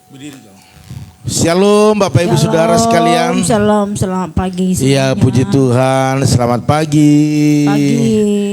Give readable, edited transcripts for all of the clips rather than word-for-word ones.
Berdiri dong. Shalom Bapak Ibu Saudara sekalian. Shalom, selamat pagi semuanya. Iya, puji Tuhan, selamat pagi.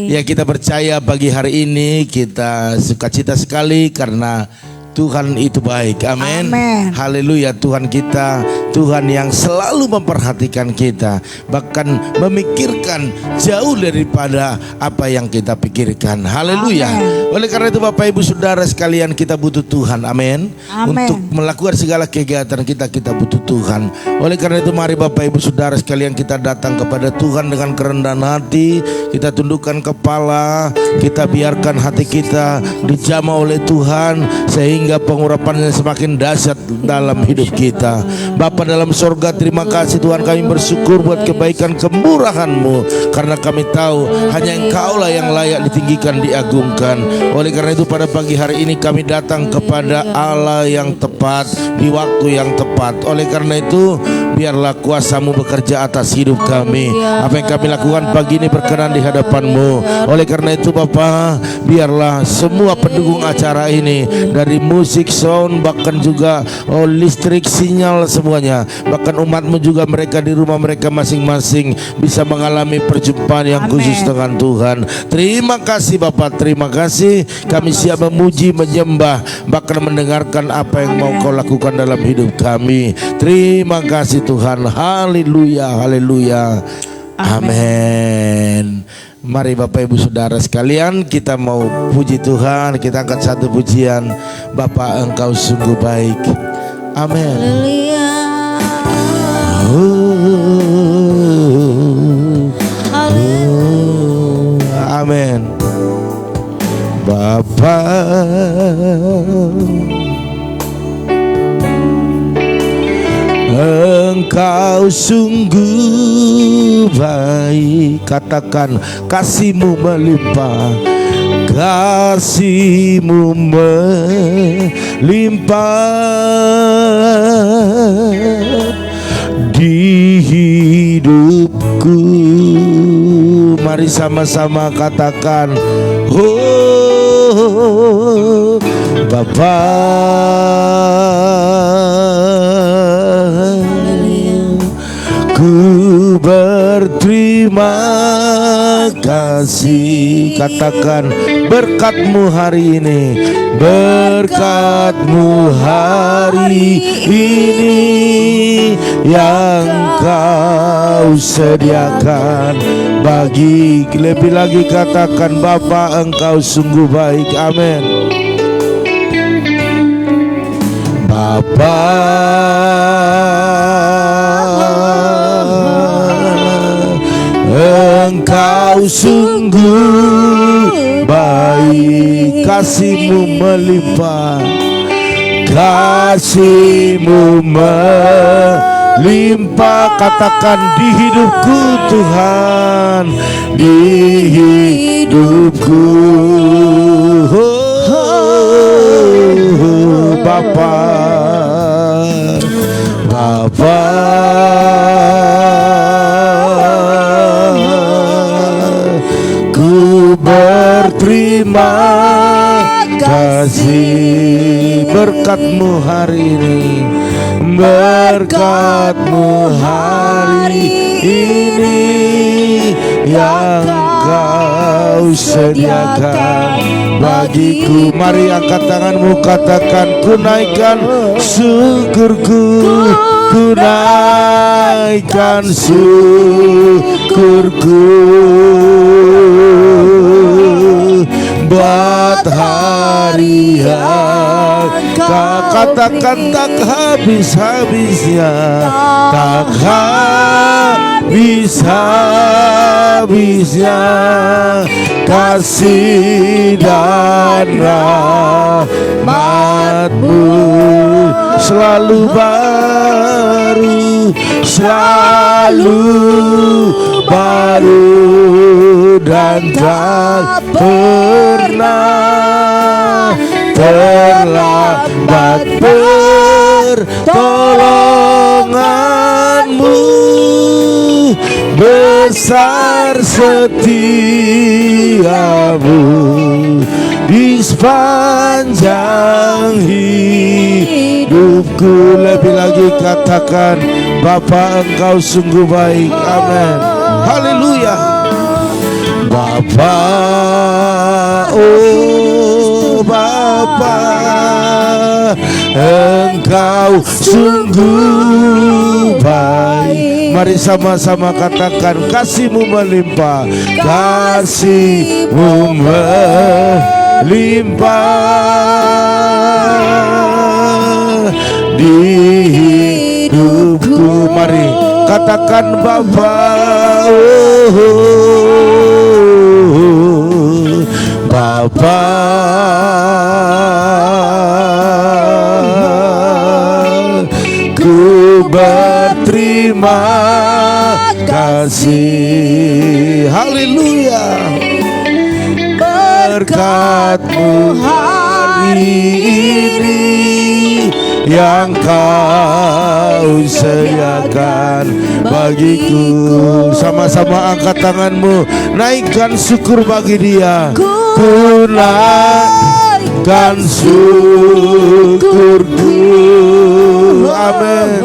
Ya, kita percaya pagi hari ini kita sukacita sekali karena Tuhan itu baik. Amin. Haleluya. Tuhan kita, Tuhan yang selalu memperhatikan kita, bahkan memikirkan jauh daripada apa yang kita pikirkan. Haleluya. Oleh karena itu Bapak Ibu Saudara sekalian, kita butuh Tuhan. Amin. Untuk melakukan segala kegiatan kita butuh Tuhan. Oleh karena itu mari Bapak Ibu Saudara sekalian, kita datang kepada Tuhan dengan kerendahan hati. Kita tundukkan kepala, kita biarkan hati kita dijamah oleh Tuhan sehingga pengurapannya semakin dahsyat dalam hidup kita. Bapa dalam sorga, terima kasih Tuhan, kami bersyukur buat kebaikan kemurahan-Mu, karena kami tahu hanya Engkau-lah yang layak ditinggikan, diagungkan. Oleh karena itu pada pagi hari ini kami datang kepada Allah yang tepat di waktu yang tepat. Oleh karena itu biarlah kuasa-Mu bekerja atas hidup kami. Apa yang kami lakukan pagi ini berkenan di hadapan-Mu. Oleh karena itu Bapa, biarlah semua pendukung acara ini, dari musik, sound, bahkan juga listrik, sinyal, semuanya, bahkan umat-Mu juga, mereka di rumah mereka masing-masing bisa mengalami perjumpaan yang khusus dengan Tuhan. Terima kasih Bapak, terima kasih. Kami siap memuji, menyembah, bahkan mendengarkan apa yang mau Kau lakukan dalam hidup kami. Terima kasih Tuhan. Haleluya, haleluya. Amin. Mari Bapak Ibu Saudara sekalian, kita mau puji Tuhan. Kita angkat satu pujian. Bapa, Engkau sungguh baik. Amin. Amin. Bapa, Engkau sungguh baik. Katakan, kasih-Mu melimpah, kasih-Mu melimpah di hidupku. Mari sama-sama katakan, oh Bapa, ku berterima kasih. Katakan, berkat-Mu hari ini, berkat-Mu hari ini yang Kau sediakan bagi. Lebih lagi katakan, Bapa, Engkau sungguh baik. Amin. Bapa, Engkau sungguh baik. Kasih-Mu melimpah, kasih-Mu melimpah. Katakan, di hidupku Tuhan, di hidupku. Bapa, Bapa, ku berterima kasih. Berkat-Mu hari ini, berkat-Mu hari ini yang Kau sediakan bagiku. Mari angkat tanganmu, katakan, ku naikkan syukurku, ku naikkan syukurku buat hari yang katakan tak habis-habisnya, tak habis-habisnya kasih dan rahmat-Mu selalu baru, selalu baru dan tak pernah terlambat. Pertolongan-Mu besar, setia-Mu di sepanjang hidupku. Lebih lagi katakan, Bapa Engkau sungguh baik. Amin. Haleluya. Bapa, oh Bapa, Engkau sungguh baik. Mari sama-sama katakan, kasih-Mu melimpah, kasih-Mu melimpah di hidupku. Mari katakan, Bapa, Bapa, ku berterima kasih. Haleluya. Berkat-Mu hari ini yang Kau sediakan bagiku. Sama-sama angkat tanganmu, naikkan syukur bagi Dia. Ku naikkan syukurku. Amin.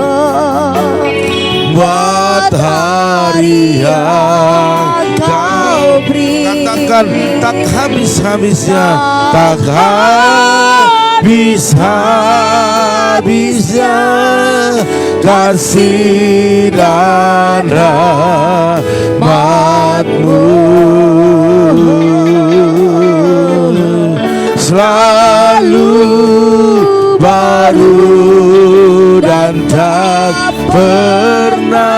Buat hari yang Kau beri, katakan, tak habis-habisnya, tak habis-habisnya kasih dan rahmat-Mu. Selalu baru dan tak pernah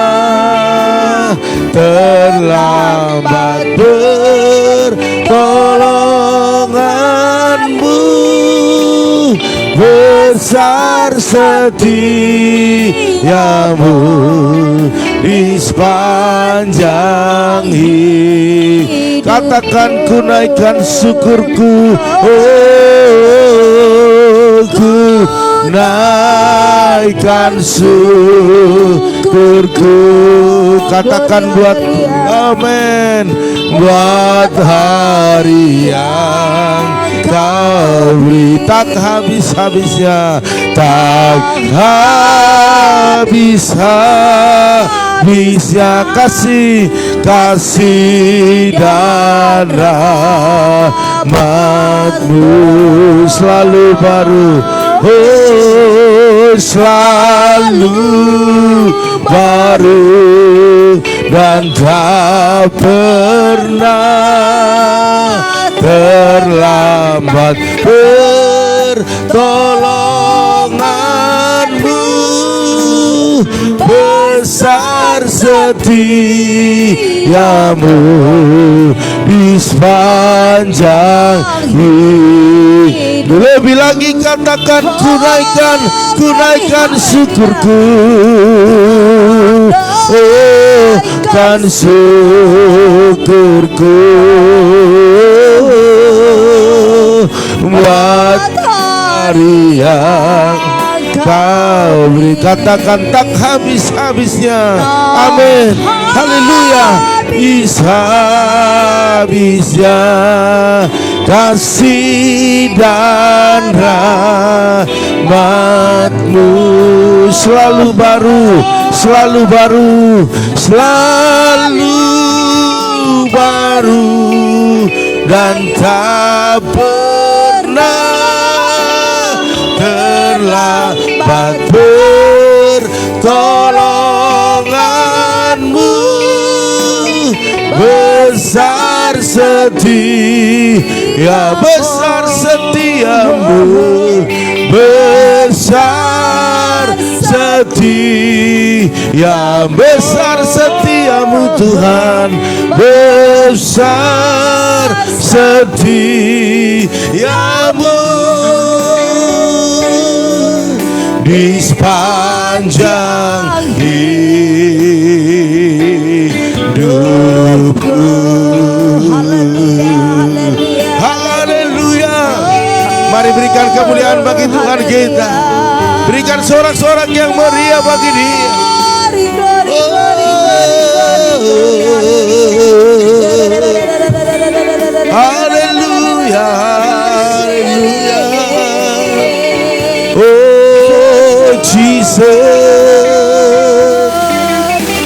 terlambat pertolongan-Mu. Besar setiamu di sepanjang hidup. Katakan, ku naikkan syukurku. Oh, ku naikkan syukurku. Katakan buat, amin, buat hari yang Kau beri, tak habis-habisnya, tak habis-habisnya kasih dan rahmat-Mu. Selalu baru, oh selalu baru dan tak pernah terlambat pertolongan-Mu. Besar setiamu di sepanjang hidup. Lebih lagi katakan, ku naikkan syukurku. Oh, kan syukurku buat hari yang Kau beri. Katakan, tak habis-habisnya. Amin. Haleluya. Habis-habisnya kasih dan rahmat-Mu. Selalu baru, selalu baru, selalu baru dan tak pernah terlambat pertolongan-Mu. Besar setia, besar setiamu, besar setia, besar setiamu Tuhan, besar setiamu di sepanjang hidupku. Haleluya. Mari berikan kemuliaan bagi Tuhan kita. Berikan sorak-sorak yang meriah bagi Dia. Haleluya. Jesus.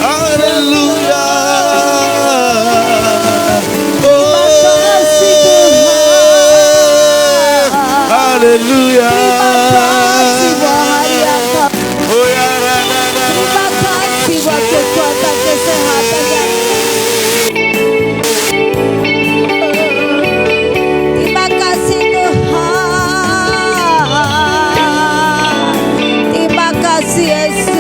Haleluya. Haleluya. Oh ya, terima kasih buat kekuatan kesehatan yang terima kasih Tuhan, terima kasih Yesus,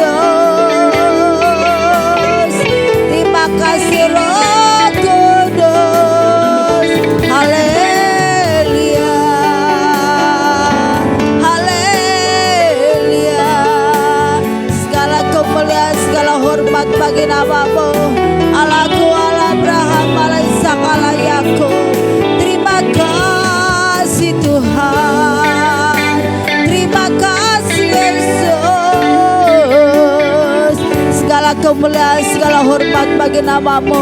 terima kasih Roh Kudus. Haleluya. Hormat bagi namamu, Allahku, Allah Abraham, Allah Ishak, Allah Yakub. Terima kasih Tuhan, terima kasih Yesus. Segala kemuliaan, segala hormat bagi namamu.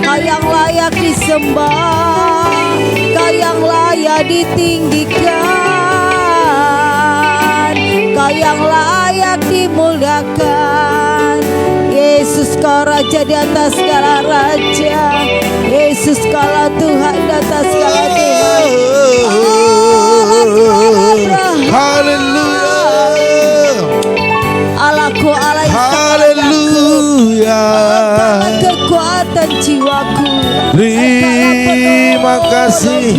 Kau yang layak disembah, Kau yang layak ditinggikan, Kau yang layak dimuliakan. Yesus, Kau Raja di atas segala raja. Yesus, Kaulah Tuhan di atas segala Tuhan. Haleluya. Allahku, Allah Ishak, Haleluya. kekuatan jiwaku. Terima kasih.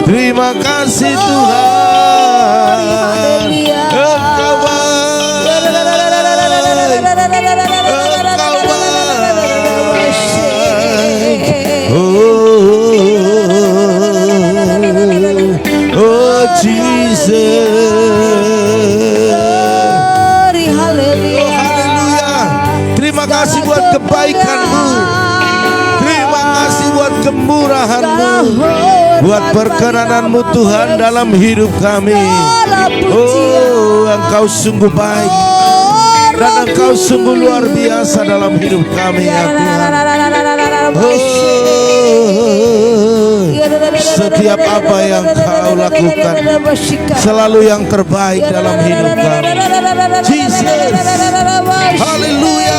Terima kasih Tuhan. Engkau Oh Jesus. Haleluya. Terima kasih buat kebaikan-Mu. Terima kasih buat kemurahan-Mu, buat perkenanan-Mu Tuhan dalam hidup kami. Oh, Engkau sungguh baik dan Engkau sungguh luar biasa dalam hidup kami ya Tuhan. Setiap apa yang Kau lakukan selalu yang terbaik dalam hidup kami. Jesus. Haleluya.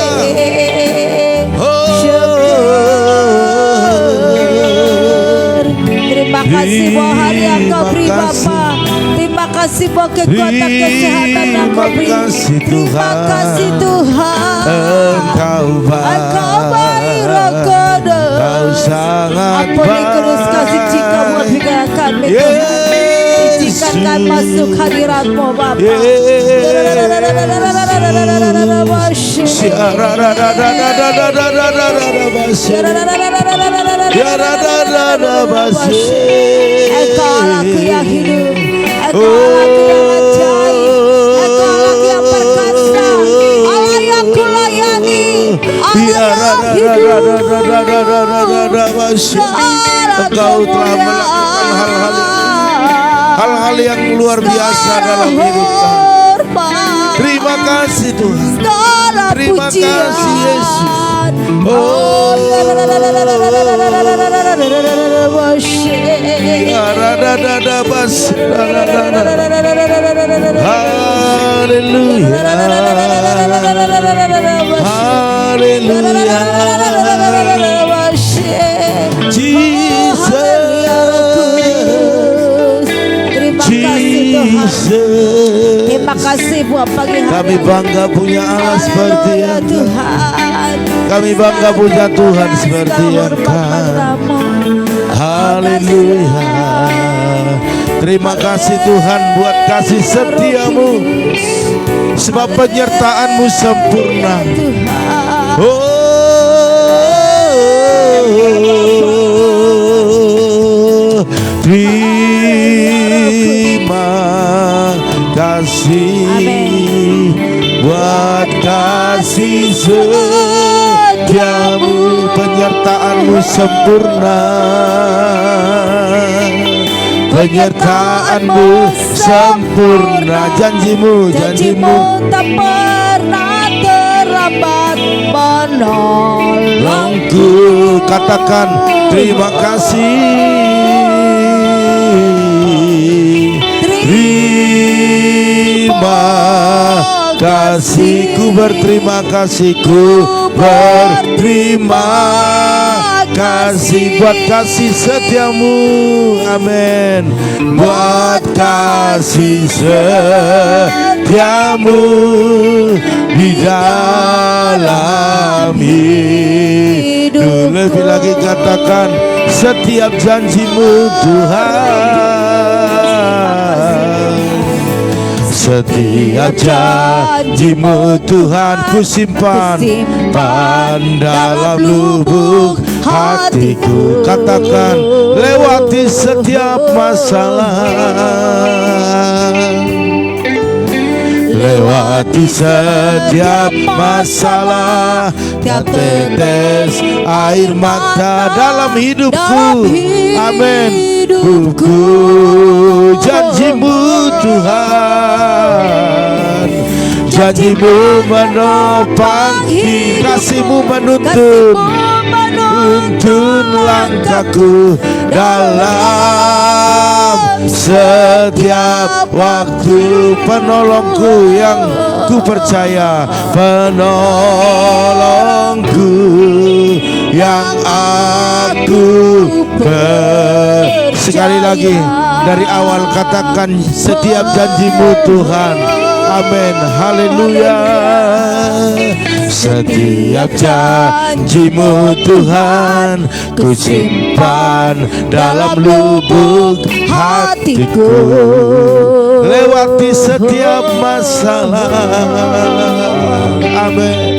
Terima kasih buat hari yang Kau beri Bapa. Terima kasih buat kekuatan kesehatan yang Kau beri. Terima kasih Tuhan. Engkau baik, Roh Kudus. Kau sangat Ampuni kudus kasih jika buat pikiran kami Tuhan. Izinkan kami masuk hadirat-Mu Bapa. Engkau Allahku yang hidup, Engkau Allahku yang ajaib, Engkau Allahku yang perkasa, Allah yang kulayani, Allah yang hidup. Engkau telah melakukan hal-hal yang luar biasa dalam hidup kami. Terima kasih Tuhan. Terima kasih Yesus. Haleluya. Haleluya. Terima kasih buat pagi hari. Kami bangga punya Allah seperti yang Tuhan. Kami bangga punya Tuhan seperti yang Kau. Haleluya. Terima kasih Tuhan buat kasih setiamu, sebab penyertaan-Mu sempurna. Terima kasih buat kasih setiamu, penyertaan-Mu sempurna. Penyertaan-Mu sempurna, janji-Mu tak pernah terlambat menolongku. Katakan terima kasih. Terima kasih kasih, ku berterima kasih, ku berterima kasih buat kasih setiamu. Amin. Buat kasih setiamu di dalam hidup. Lebih lagi katakan, setiap janjimu Tuhan, setiap janjimu Tuhan, ku simpan dalam lubuk hatiku. Katakan, lewati setiap masalah, lewati setiap masalah, tiap tetes air mata dalam hidupku. Amin. Hidupku janjimu Tuhan, janjimu menopang, kasihmu menuntun langkahku dalam setiap waktu. Penolongku yang ku percaya, penolongku yang aku sekali lagi dari awal katakan, setiap janjimu Tuhan. Amin. Haleluya. Setiap janjimu Tuhan, ku simpan dalam lubuk hatiku. Lewati setiap masalah. Amin.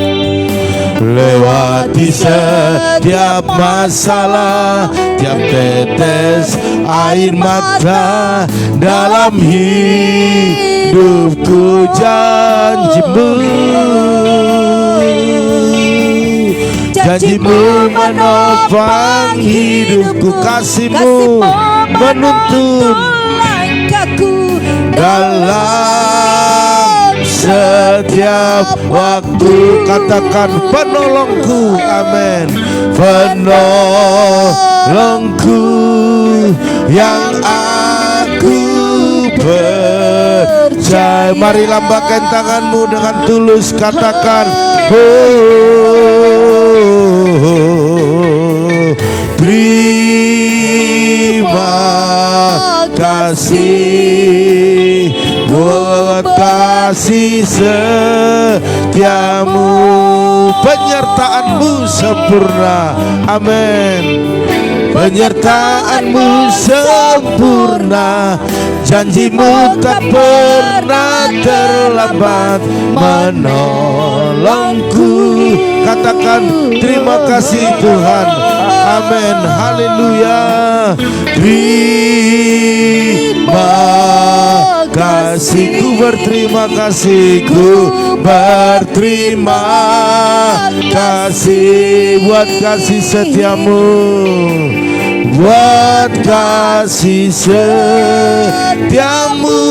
Lewati setiap masalah, tiap tetes air mata dalam hidupku. Janjimu menopang hidupku, kasihmu menuntun langkahku dalam setiap waktu. Katakan, penolongku. Amin. Penolongku yang aku percaya. Mari lambaikan tanganmu dengan tulus, katakan, terima kasih buat kasih setiamu, penyertaanmu sempurna. Amin. Penyertaanmu sempurna, janjimu tak pernah terlambat menolongku. Katakan, terima kasih Tuhan. Amin. Haleluya. Terima kasih, ku berterima kasih, ku berterima kasih buat kasih setiamu, buat kasih setiamu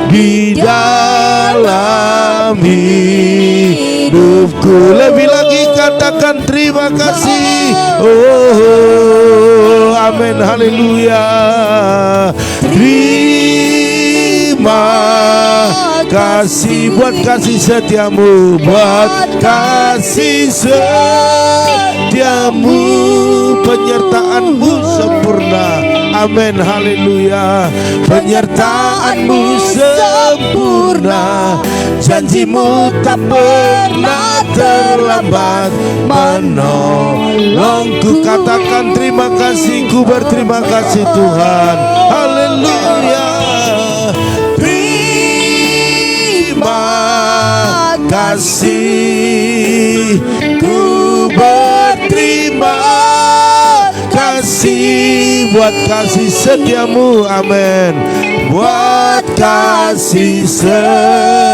di dalam hidupku. Lebih lagi katakan, terima kasih. Oh, amin. Haleluya. Terima kasih buat kasih setiamu, buat kasih setiamu, penyertaanmu sempurna. Amin. Haleluya. Penyertaanmu sempurna, janjimu tak pernah terlambat menolongku. Katakan, terima kasih, ku berterima kasih Tuhan. Haleluya. Terima kasih, ku berterima kasih buat kasih setiamu. Amin. Buat kasih setiamu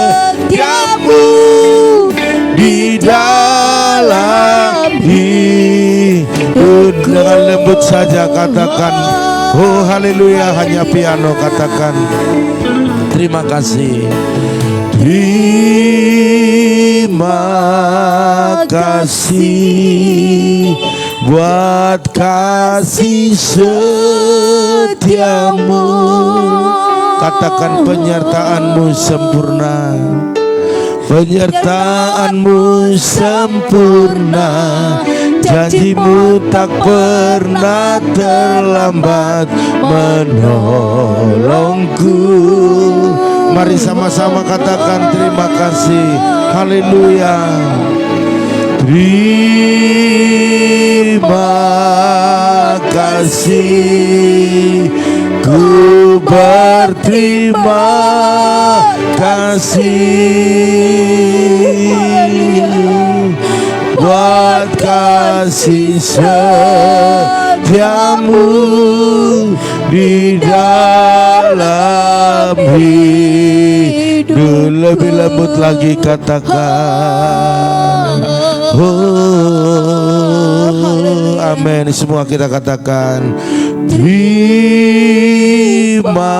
di dalam hidup. Dengan lembut saja katakan, oh haleluya. Hanya piano, katakan, terima kasih. Terima kasih buat kasih setiamu. Katakan, penyertaanmu sempurna, Penyertaan-Mu sempurna, janji-Mu tak pernah terlambat menolongku. Mari sama-sama katakan terima kasih. Haleluya. Terima kasih, ku berterima kasih buat kasih setiamu di dalam hidup. Lebih lembut lagi katakan. Oh, amin. Semua kita katakan terima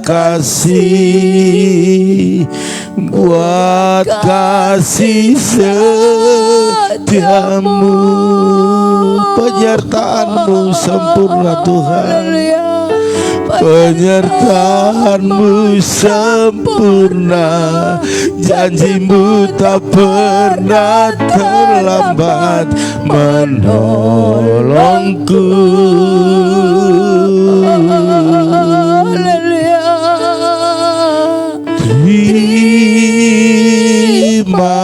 kasih buat kasih setiamu, penyertaan-Mu sempurna Tuhan. Penyertaan-Mu sempurna, janji-Mu tak pernah terlambat menolongku. Terima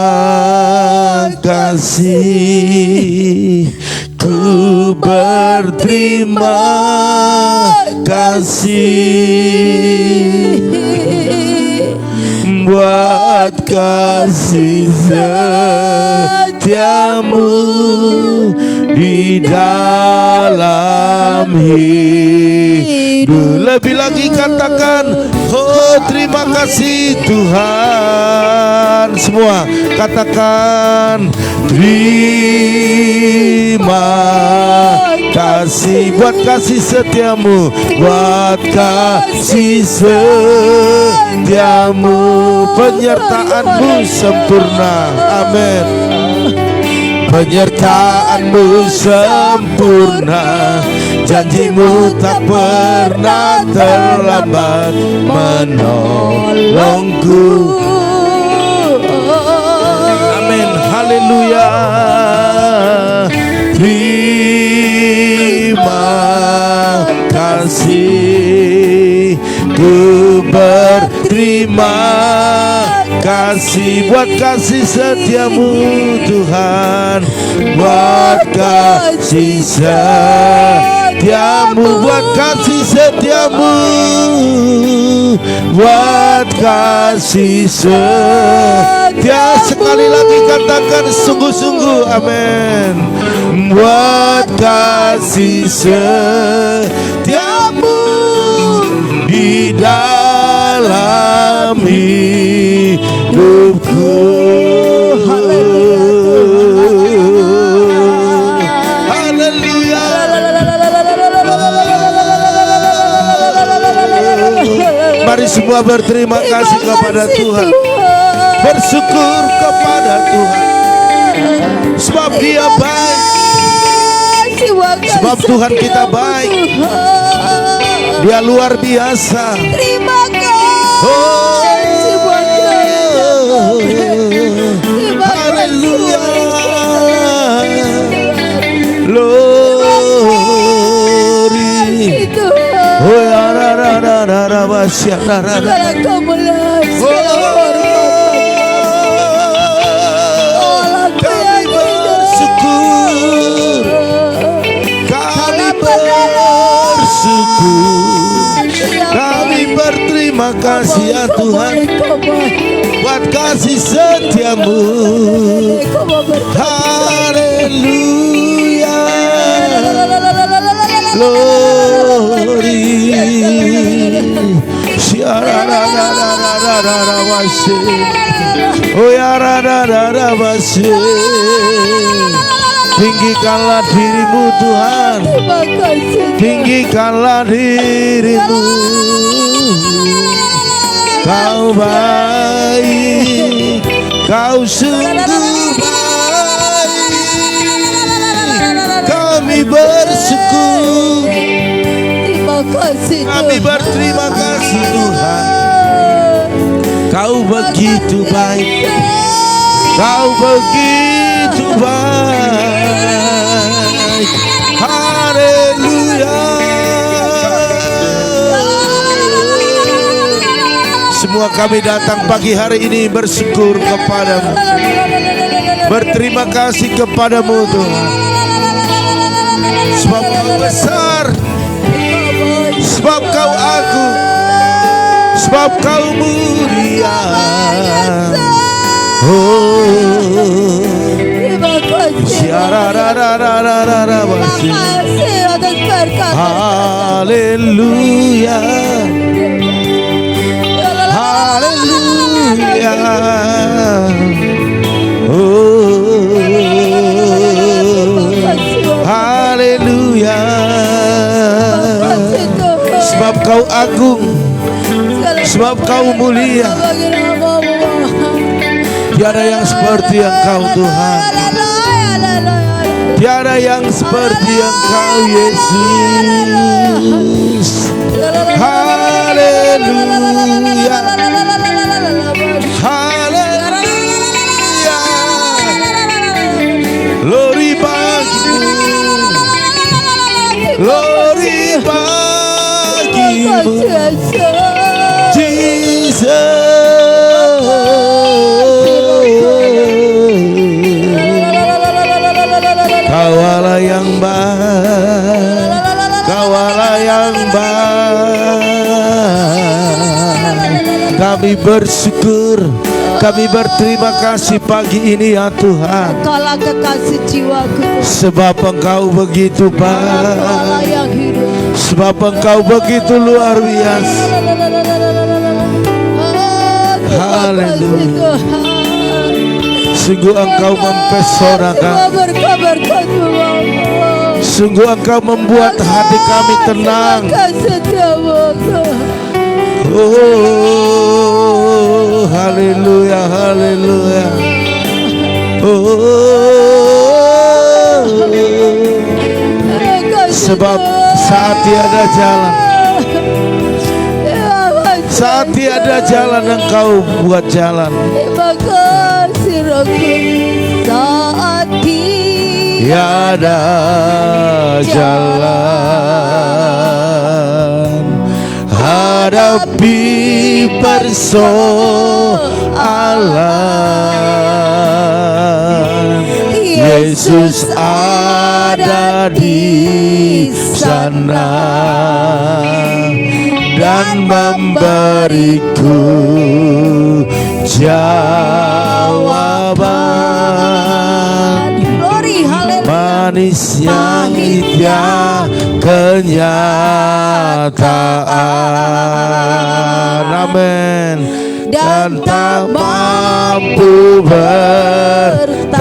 kasih, ku berterima kasih buat kasih setiamu di dalam hidup. Lebih lagi katakan, oh terima kasih Tuhan. Semua katakan terima kasih buat kasih setiamu, buat kasih setiamu, penyertaan-Mu sempurna. Amin. Penyertaan-Mu sempurna, janji-Mu tak pernah terlambat menolongku. Amin. Haleluya. Terima kasih, ku berterima kasih buat kasih setiamu Tuhan, buat kasih setiamu, buat kasih setiamu, buat kasih setia. Sekali lagi katakan sungguh-sungguh, amin. Buat kasih setiamu di dalam hidupku. Haleluya. Mari semua berterima kasih kepada Tuhan, bersyukur kepada Tuhan, sebab Dia baik, sebab Tuhan kita baik, Dia luar biasa. Terima kasih buat haleluya. Glory. Oh ya ra basya ra. Kami bersyukur, kami bersyukur, kami berterima kasih ya Tuhan buat kasih setiamu. Haleluya. Glory. Oh ya tinggikanlah dirimu Tuhan, tinggikanlah dirimu. Kau baik, Kau sungguh baik. Kami bersyukur, terima kasih, kami berterima kasih Tuhan. Kau begitu baik, Kau begitu baik. Haleluya. Semua kami datang pagi hari ini bersyukur kepadamu, berterima kasih kepadamu Tuhan. Sebab Kau besar, sebab Kau agung, sebab Kau mulia. Haleluya. Haleluya. Haleluya. Sebab Kau agung, sebab Kau mulia. Tiada yang seperti Engkau Tuhan, tiada yang seperti Engkau Yesus. Haleluya. Haleluya. Glory bagimu, glory bagimu Jesus. Kaulah yang baik, Kaulah yang baik. Kami bersyukur, kami berterima kasih pagi ini ya Tuhan. Engkaulah kekasih jiwaku, sebab Engkau begitu baik, Engkaulah yang hidup, sebab Engkau begitu luar biasa. Haleluya. Sungguh Engkau mempesonakan, sungguh Engkau membuat hati kami tenang. Oh, haleluya, haleluya. Oh, sebab saat tiada jalan, saat tiada jalan Engkau buat jalan. Saat tiada jalan, hadapi persoalan, Yesus ada di sana dan memberiku jawaban. Manisnya hidupnya kenyataan. Amin. Dan tak mampu bertahan,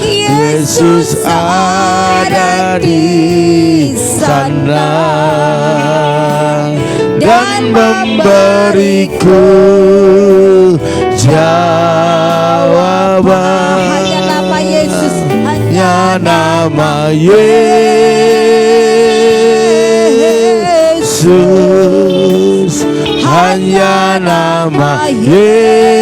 Yesus ada di sana dan memberiku jawaban. hanya nama Yesus, hanya nama Yesus, hanya nama Yesus,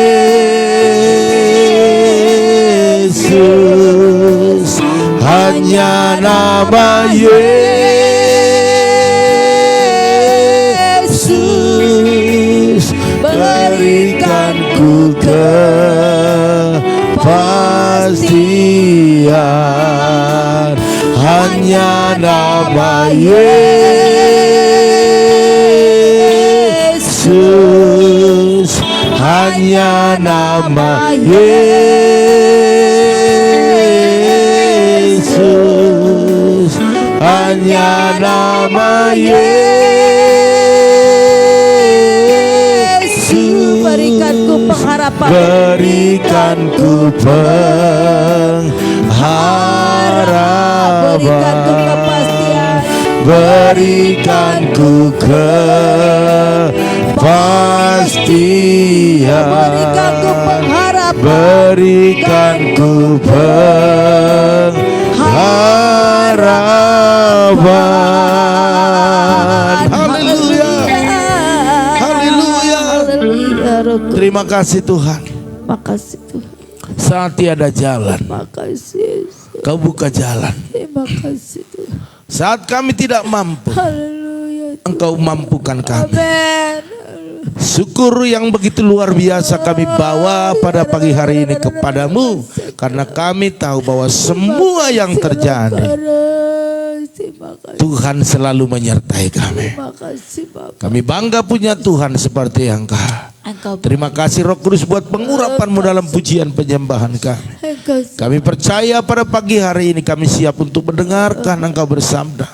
hanya nama Yesus, berikan ku kepastian. Hanya nama Yesus, hanya nama Yesus, hanya nama Yesus, berikanku pengharapan, berikanku pengharapan, berikanku kepastian, berikanku kepastian, berikanku pengharapan, berikanku pengharapan. Haleluya. Terima kasih Tuhan. Makasih Tuhan. Saat tiada jalan, Makasih Yesus. Kau buka jalan. Terima kasih Tuhan. Saat kami tidak mampu, Haleluya. Engkau mampukan kami. Amin. Syukur yang begitu luar biasa kami bawa pada pagi hari ini kepadamu, karena kami tahu bahwa semua yang terjadi Tuhan selalu menyertai kami. Kami bangga punya Tuhan seperti Engkau. Terima kasih Roh Kudus buat pengurapan-Mu dalam pujian penyembahan kami. Kami percaya pada pagi hari ini kami siap untuk mendengarkan Engkau bersabda,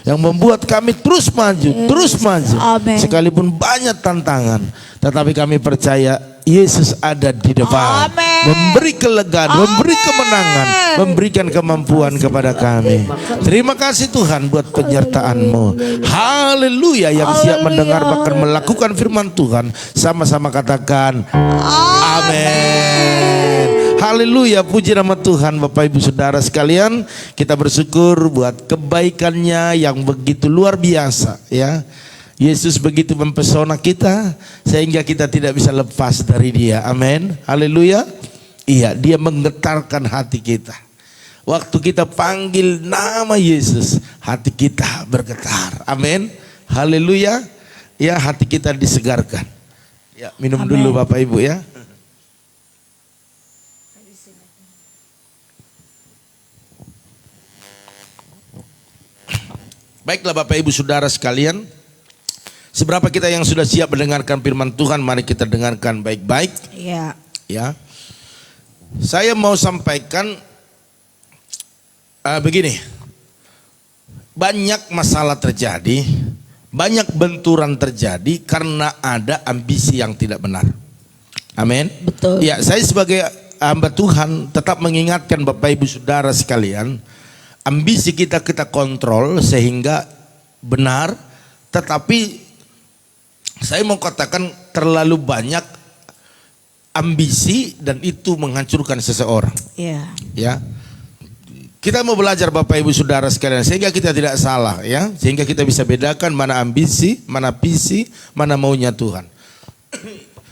yang membuat kami terus maju, terus maju. Amen. Sekalipun banyak tantangan, tetapi kami percaya Yesus ada di depan. Amen. Memberi kelegaan, memberi kemenangan, memberikan kemampuan kepada kami. Terima kasih Tuhan buat penyertaan-Mu. Haleluya. Yang siap mendengar bahkan melakukan firman Tuhan, sama-sama katakan amin. Haleluya, puji nama Tuhan. Bapak Ibu Saudara sekalian, kita bersyukur buat kebaikannya yang begitu luar biasa ya. Yesus begitu mempesona kita sehingga kita tidak bisa lepas dari Dia. Amin. Haleluya. Iya, Dia menggetarkan hati kita. Waktu kita panggil nama Yesus, hati kita bergetar. Amin. Haleluya. Ya, hati kita disegarkan. Ya, minum Amen. dulu Bapak Ibu ya. Baiklah Bapak Ibu Saudara sekalian, seberapa kita yang sudah siap mendengarkan firman Tuhan, mari kita dengarkan baik-baik. Iya. Ya, saya mau sampaikan begini, banyak masalah terjadi, banyak benturan terjadi karena ada ambisi yang tidak benar. Amin. Betul. Ya, saya sebagai hamba Tuhan tetap mengingatkan Bapak Ibu Saudara sekalian, ambisi kita kontrol sehingga benar, tetapi saya mau katakan terlalu banyak ambisi dan itu menghancurkan seseorang. Iya. Ya. Kita mau belajar Bapak Ibu Saudara sekalian sehingga kita tidak salah ya, sehingga kita bisa bedakan mana ambisi, mana visi, mana maunya Tuhan.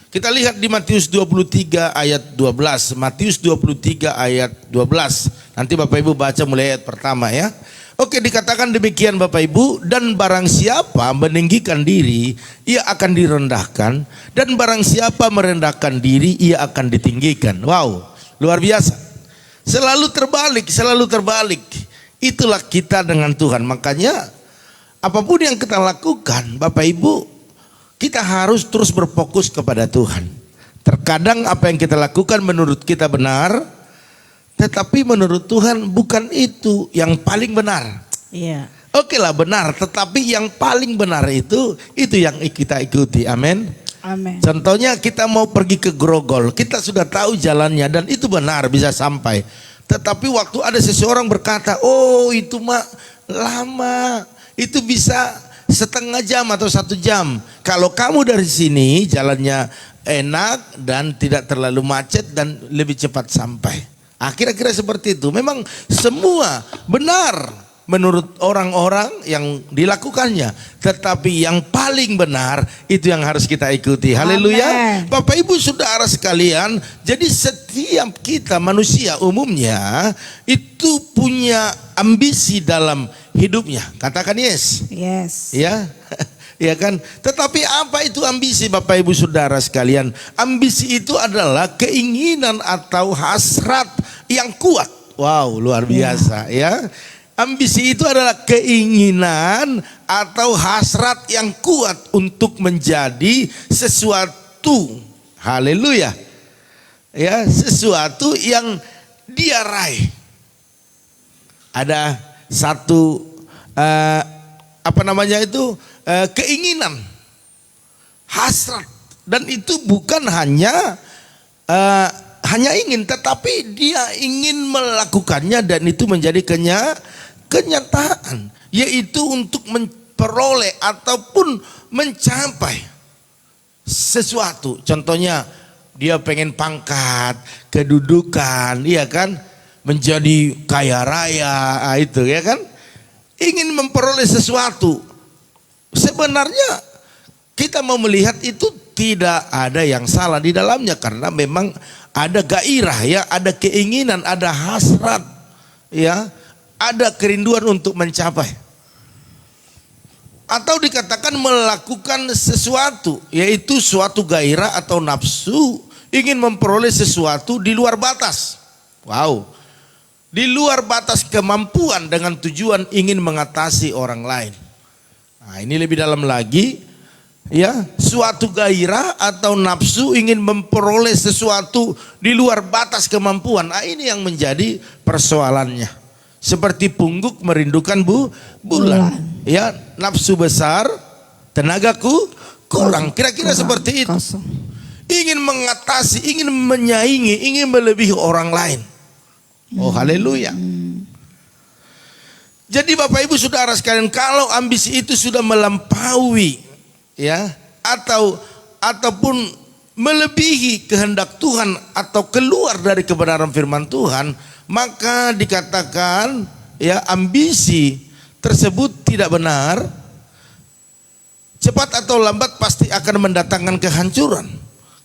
Kita lihat di Matius 23 ayat 12. Matius 23 ayat 12. Nanti Bapak Ibu baca mulai ayat pertama ya. Oke, dikatakan demikian Bapak Ibu, dan barang siapa meninggikan diri, ia akan direndahkan, dan barang siapa merendahkan diri, ia akan ditinggikan. Wow, luar biasa. Selalu terbalik, selalu terbalik. Itulah kita dengan Tuhan. Makanya apapun yang kita lakukan Bapak Ibu, kita harus terus berfokus kepada Tuhan. Terkadang apa yang kita lakukan menurut kita benar, tetapi menurut Tuhan bukan itu yang paling benar. Iya. Oke lah benar, tetapi yang paling benar itu yang kita ikuti. Amin. Amin. Contohnya kita mau pergi ke Grogol, kita sudah tahu jalannya dan itu benar bisa sampai. Tetapi waktu ada seseorang berkata, oh itu mah lama, itu bisa setengah jam atau 1 jam. Kalau kamu dari sini jalannya enak dan tidak terlalu macet dan lebih cepat sampai. Kira-kira seperti itu. Memang semua benar menurut orang-orang yang dilakukannya, tetapi yang paling benar itu yang harus kita ikuti. Haleluya. Bapak Ibu Saudara sekalian, jadi setiap kita manusia umumnya itu punya ambisi dalam hidupnya. Katakan yes. Yes. Ya. Ya kan? Tetapi apa itu ambisi Bapak Ibu Saudara sekalian? Ambisi itu adalah keinginan atau hasrat yang kuat. Wow, luar biasa ya. Ambisi itu adalah keinginan atau hasrat yang kuat untuk menjadi sesuatu. Haleluya. Ya, sesuatu yang dia raih. Ada satu keinginan, hasrat, dan itu bukan hanya ingin, tetapi dia ingin melakukannya dan itu menjadi kenyataan, yaitu untuk memperoleh ataupun mencapai sesuatu. Contohnya dia pengen pangkat, kedudukan, iya kan, menjadi kaya raya, itu ya kan, ingin memperoleh sesuatu. Sebenarnya kita mau melihat itu tidak ada yang salah di dalamnya, karena memang ada gairah ya, ada keinginan, ada hasrat ya, ada kerinduan untuk mencapai. Atau dikatakan melakukan sesuatu, yaitu suatu gairah atau nafsu, ingin memperoleh sesuatu di luar batas. Wow, di luar batas kemampuan dengan tujuan ingin mengatasi orang lain. Nah, ini lebih dalam lagi ya, suatu gairah atau nafsu ingin memperoleh sesuatu di luar batas kemampuan. Nah, ini yang menjadi persoalannya. Seperti pungguk merindukan bulan. Ya, nafsu besar, tenagaku kurang. Kira-kira seperti itu. Ingin mengatasi, ingin menyaingi, ingin melebihi orang lain. Oh, haleluya. Jadi Bapak Ibu Saudara sekalian, kalau ambisi itu sudah melampaui ya, ataupun melebihi kehendak Tuhan atau keluar dari kebenaran firman Tuhan, maka dikatakan ya, ambisi tersebut tidak benar. Cepat atau lambat pasti akan mendatangkan kehancuran,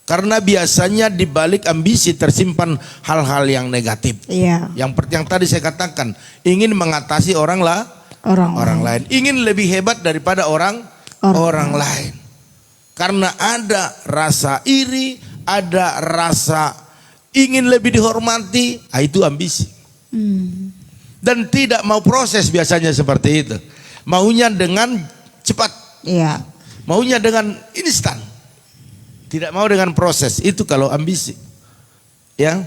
karena biasanya di balik ambisi tersimpan hal-hal yang negatif. Iya. Yang tadi saya katakan, ingin mengatasi orang lain, ingin lebih hebat daripada orang lain. Karena ada rasa iri, ada rasa ingin lebih dihormati, itu ambisi. Dan tidak mau proses, biasanya seperti itu. Maunya dengan cepat. Iya. Maunya dengan instan. Tidak mau dengan proses. Itu kalau ambisi. Ya.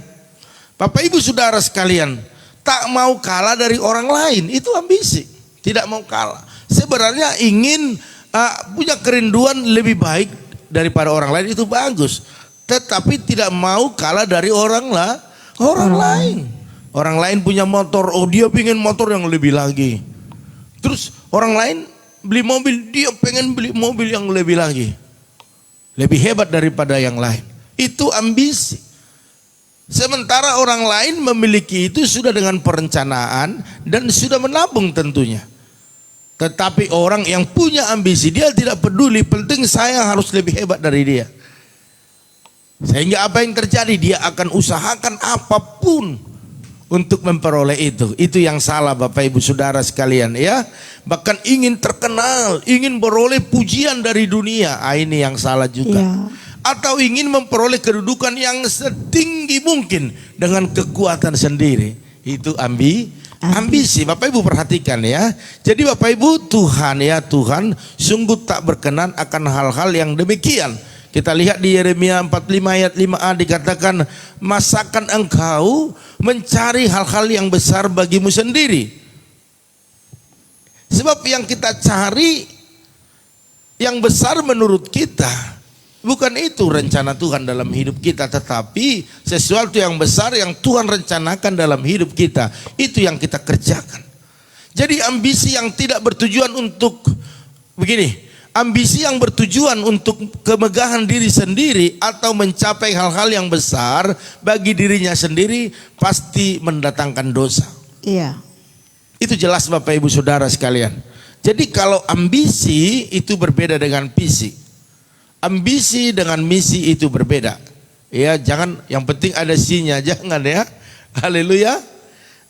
Bapak Ibu Saudara sekalian, tak mau kalah dari orang lain, itu ambisi. Tidak mau kalah. Sebenarnya ingin punya kerinduan lebih baik daripada orang lain, itu bagus. Tetapi tidak mau kalah dari orang lain. Orang lain punya motor, oh dia pengen motor yang lebih lagi. Terus orang lain beli mobil, dia pengen beli mobil yang lebih lagi. Lebih hebat daripada yang lain. Itu ambisi. Sementara orang lain memiliki itu sudah dengan perencanaan dan sudah menabung tentunya. Tetapi orang yang punya ambisi, dia tidak peduli, penting saya harus lebih hebat dari dia. Sehingga apa yang terjadi, dia akan usahakan apapun untuk memperoleh itu. Itu yang salah Bapak Ibu Saudara sekalian ya. Bahkan ingin terkenal, ingin beroleh pujian dari dunia. Ini yang salah juga. Ya. Atau ingin memperoleh kedudukan yang setinggi mungkin dengan kekuatan sendiri. Itu ambisi. Bapak Ibu perhatikan ya. Jadi Bapak Ibu, Tuhan sungguh tak berkenan akan hal-hal yang demikian. Kita lihat di Yeremia 45 ayat 5a dikatakan, masakan engkau mencari hal-hal yang besar bagimu sendiri. Sebab yang kita cari yang besar menurut kita, bukan itu rencana Tuhan dalam hidup kita, tetapi sesuatu yang besar yang Tuhan rencanakan dalam hidup kita, itu yang kita kerjakan. Jadi ambisi yang tidak bertujuan untuk begini, ambisi yang bertujuan untuk kemegahan diri sendiri atau mencapai hal-hal yang besar bagi dirinya sendiri pasti mendatangkan dosa. Iya. Itu jelas Bapak Ibu Saudara sekalian. Jadi kalau ambisi itu berbeda dengan visi. Ambisi dengan misi itu berbeda. Ya, jangan yang penting ada sinya, jangan ya. Haleluya.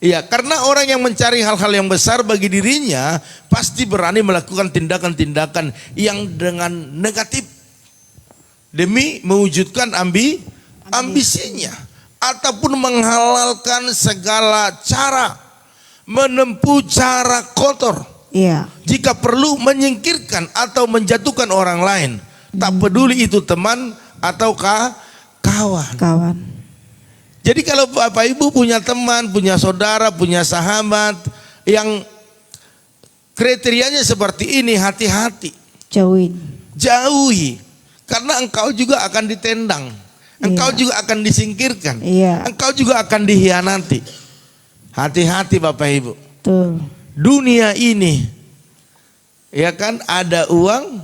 Iya, karena orang yang mencari hal-hal yang besar bagi dirinya pasti berani melakukan tindakan-tindakan yang dengan negatif demi mewujudkan ambisinya, ataupun menghalalkan segala cara, menempuh cara kotor. Iya. Jika perlu menyingkirkan atau menjatuhkan orang lain, tak peduli itu teman ataukah kawan. Jadi kalau Bapak Ibu punya teman, punya saudara, punya sahabat yang kriterianya seperti ini, hati-hati. Jauhi. Karena engkau juga akan ditendang. Engkau juga akan disingkirkan. Engkau juga akan dihianati. Hati-hati Bapak Ibu. Tuh. Dunia ini, ya kan, ada uang,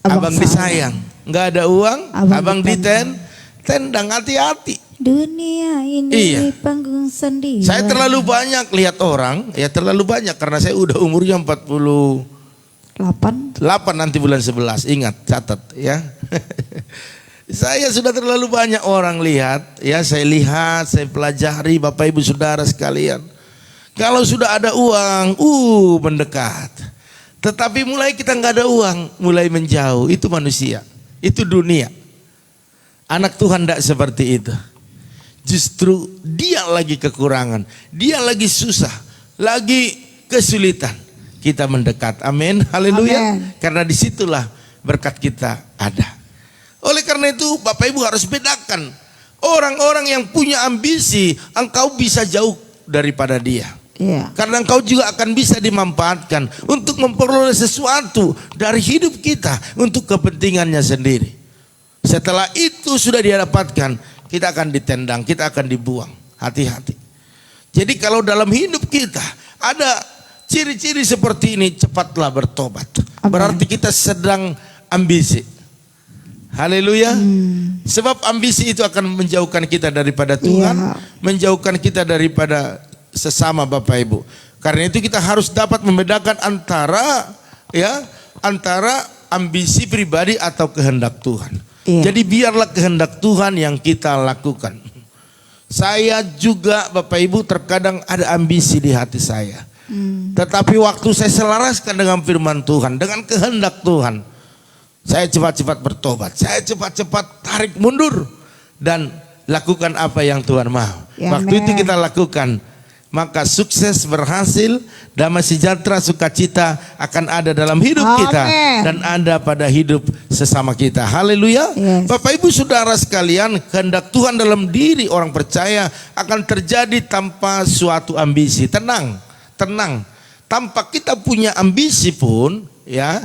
abang disayang. Enggak ada uang, abang ditendang. Hati-hati. Dunia ini panggung sendiri. Saya terlalu banyak lihat orang, ya terlalu banyak karena saya udah umurnya 48 8 nanti bulan 11. Ingat, catat ya. Saya sudah terlalu banyak orang lihat, ya saya lihat, saya pelajari Bapak Ibu Saudara sekalian. Kalau sudah ada uang, mendekat. Tetapi mulai kita nggak ada uang, mulai menjauh. Itu manusia, itu dunia. Anak Tuhan tidak seperti itu. Justru dia lagi kekurangan, dia lagi susah, lagi kesulitan. Kita mendekat, amin, haleluya. Karena disitulah berkat kita ada. Oleh karena itu Bapak Ibu harus bedakan. Orang-orang yang punya ambisi, engkau bisa jauh daripada dia. Karena engkau juga akan bisa dimanfaatkan untuk memperoleh sesuatu dari hidup kita untuk kepentingannya sendiri. Setelah itu sudah dia dapatkan, kita akan ditendang, kita akan dibuang. Hati-hati. Jadi kalau dalam hidup kita ada ciri-ciri seperti ini, cepatlah bertobat. Berarti kita sedang ambisi. Haleluya. Sebab ambisi itu akan menjauhkan kita daripada Tuhan, menjauhkan kita daripada sesama Bapak Ibu. Karena itu kita harus dapat membedakan antara ambisi pribadi atau kehendak Tuhan. Jadi biarlah kehendak Tuhan yang kita lakukan. Saya juga Bapak Ibu terkadang ada ambisi di hati saya. Tetapi waktu saya selaraskan dengan firman Tuhan, dengan kehendak Tuhan, saya cepat-cepat bertobat. Saya cepat-cepat tarik mundur dan lakukan apa yang Tuhan mau. Waktu itu kita lakukan, maka sukses, berhasil, damai sejahtera, sukacita akan ada dalam hidup kita dan ada pada hidup sesama kita. Haleluya. Bapak Ibu Saudara sekalian, kehendak Tuhan dalam diri orang percaya akan terjadi tanpa suatu ambisi. Tenang. Tanpa kita punya ambisi pun, ya,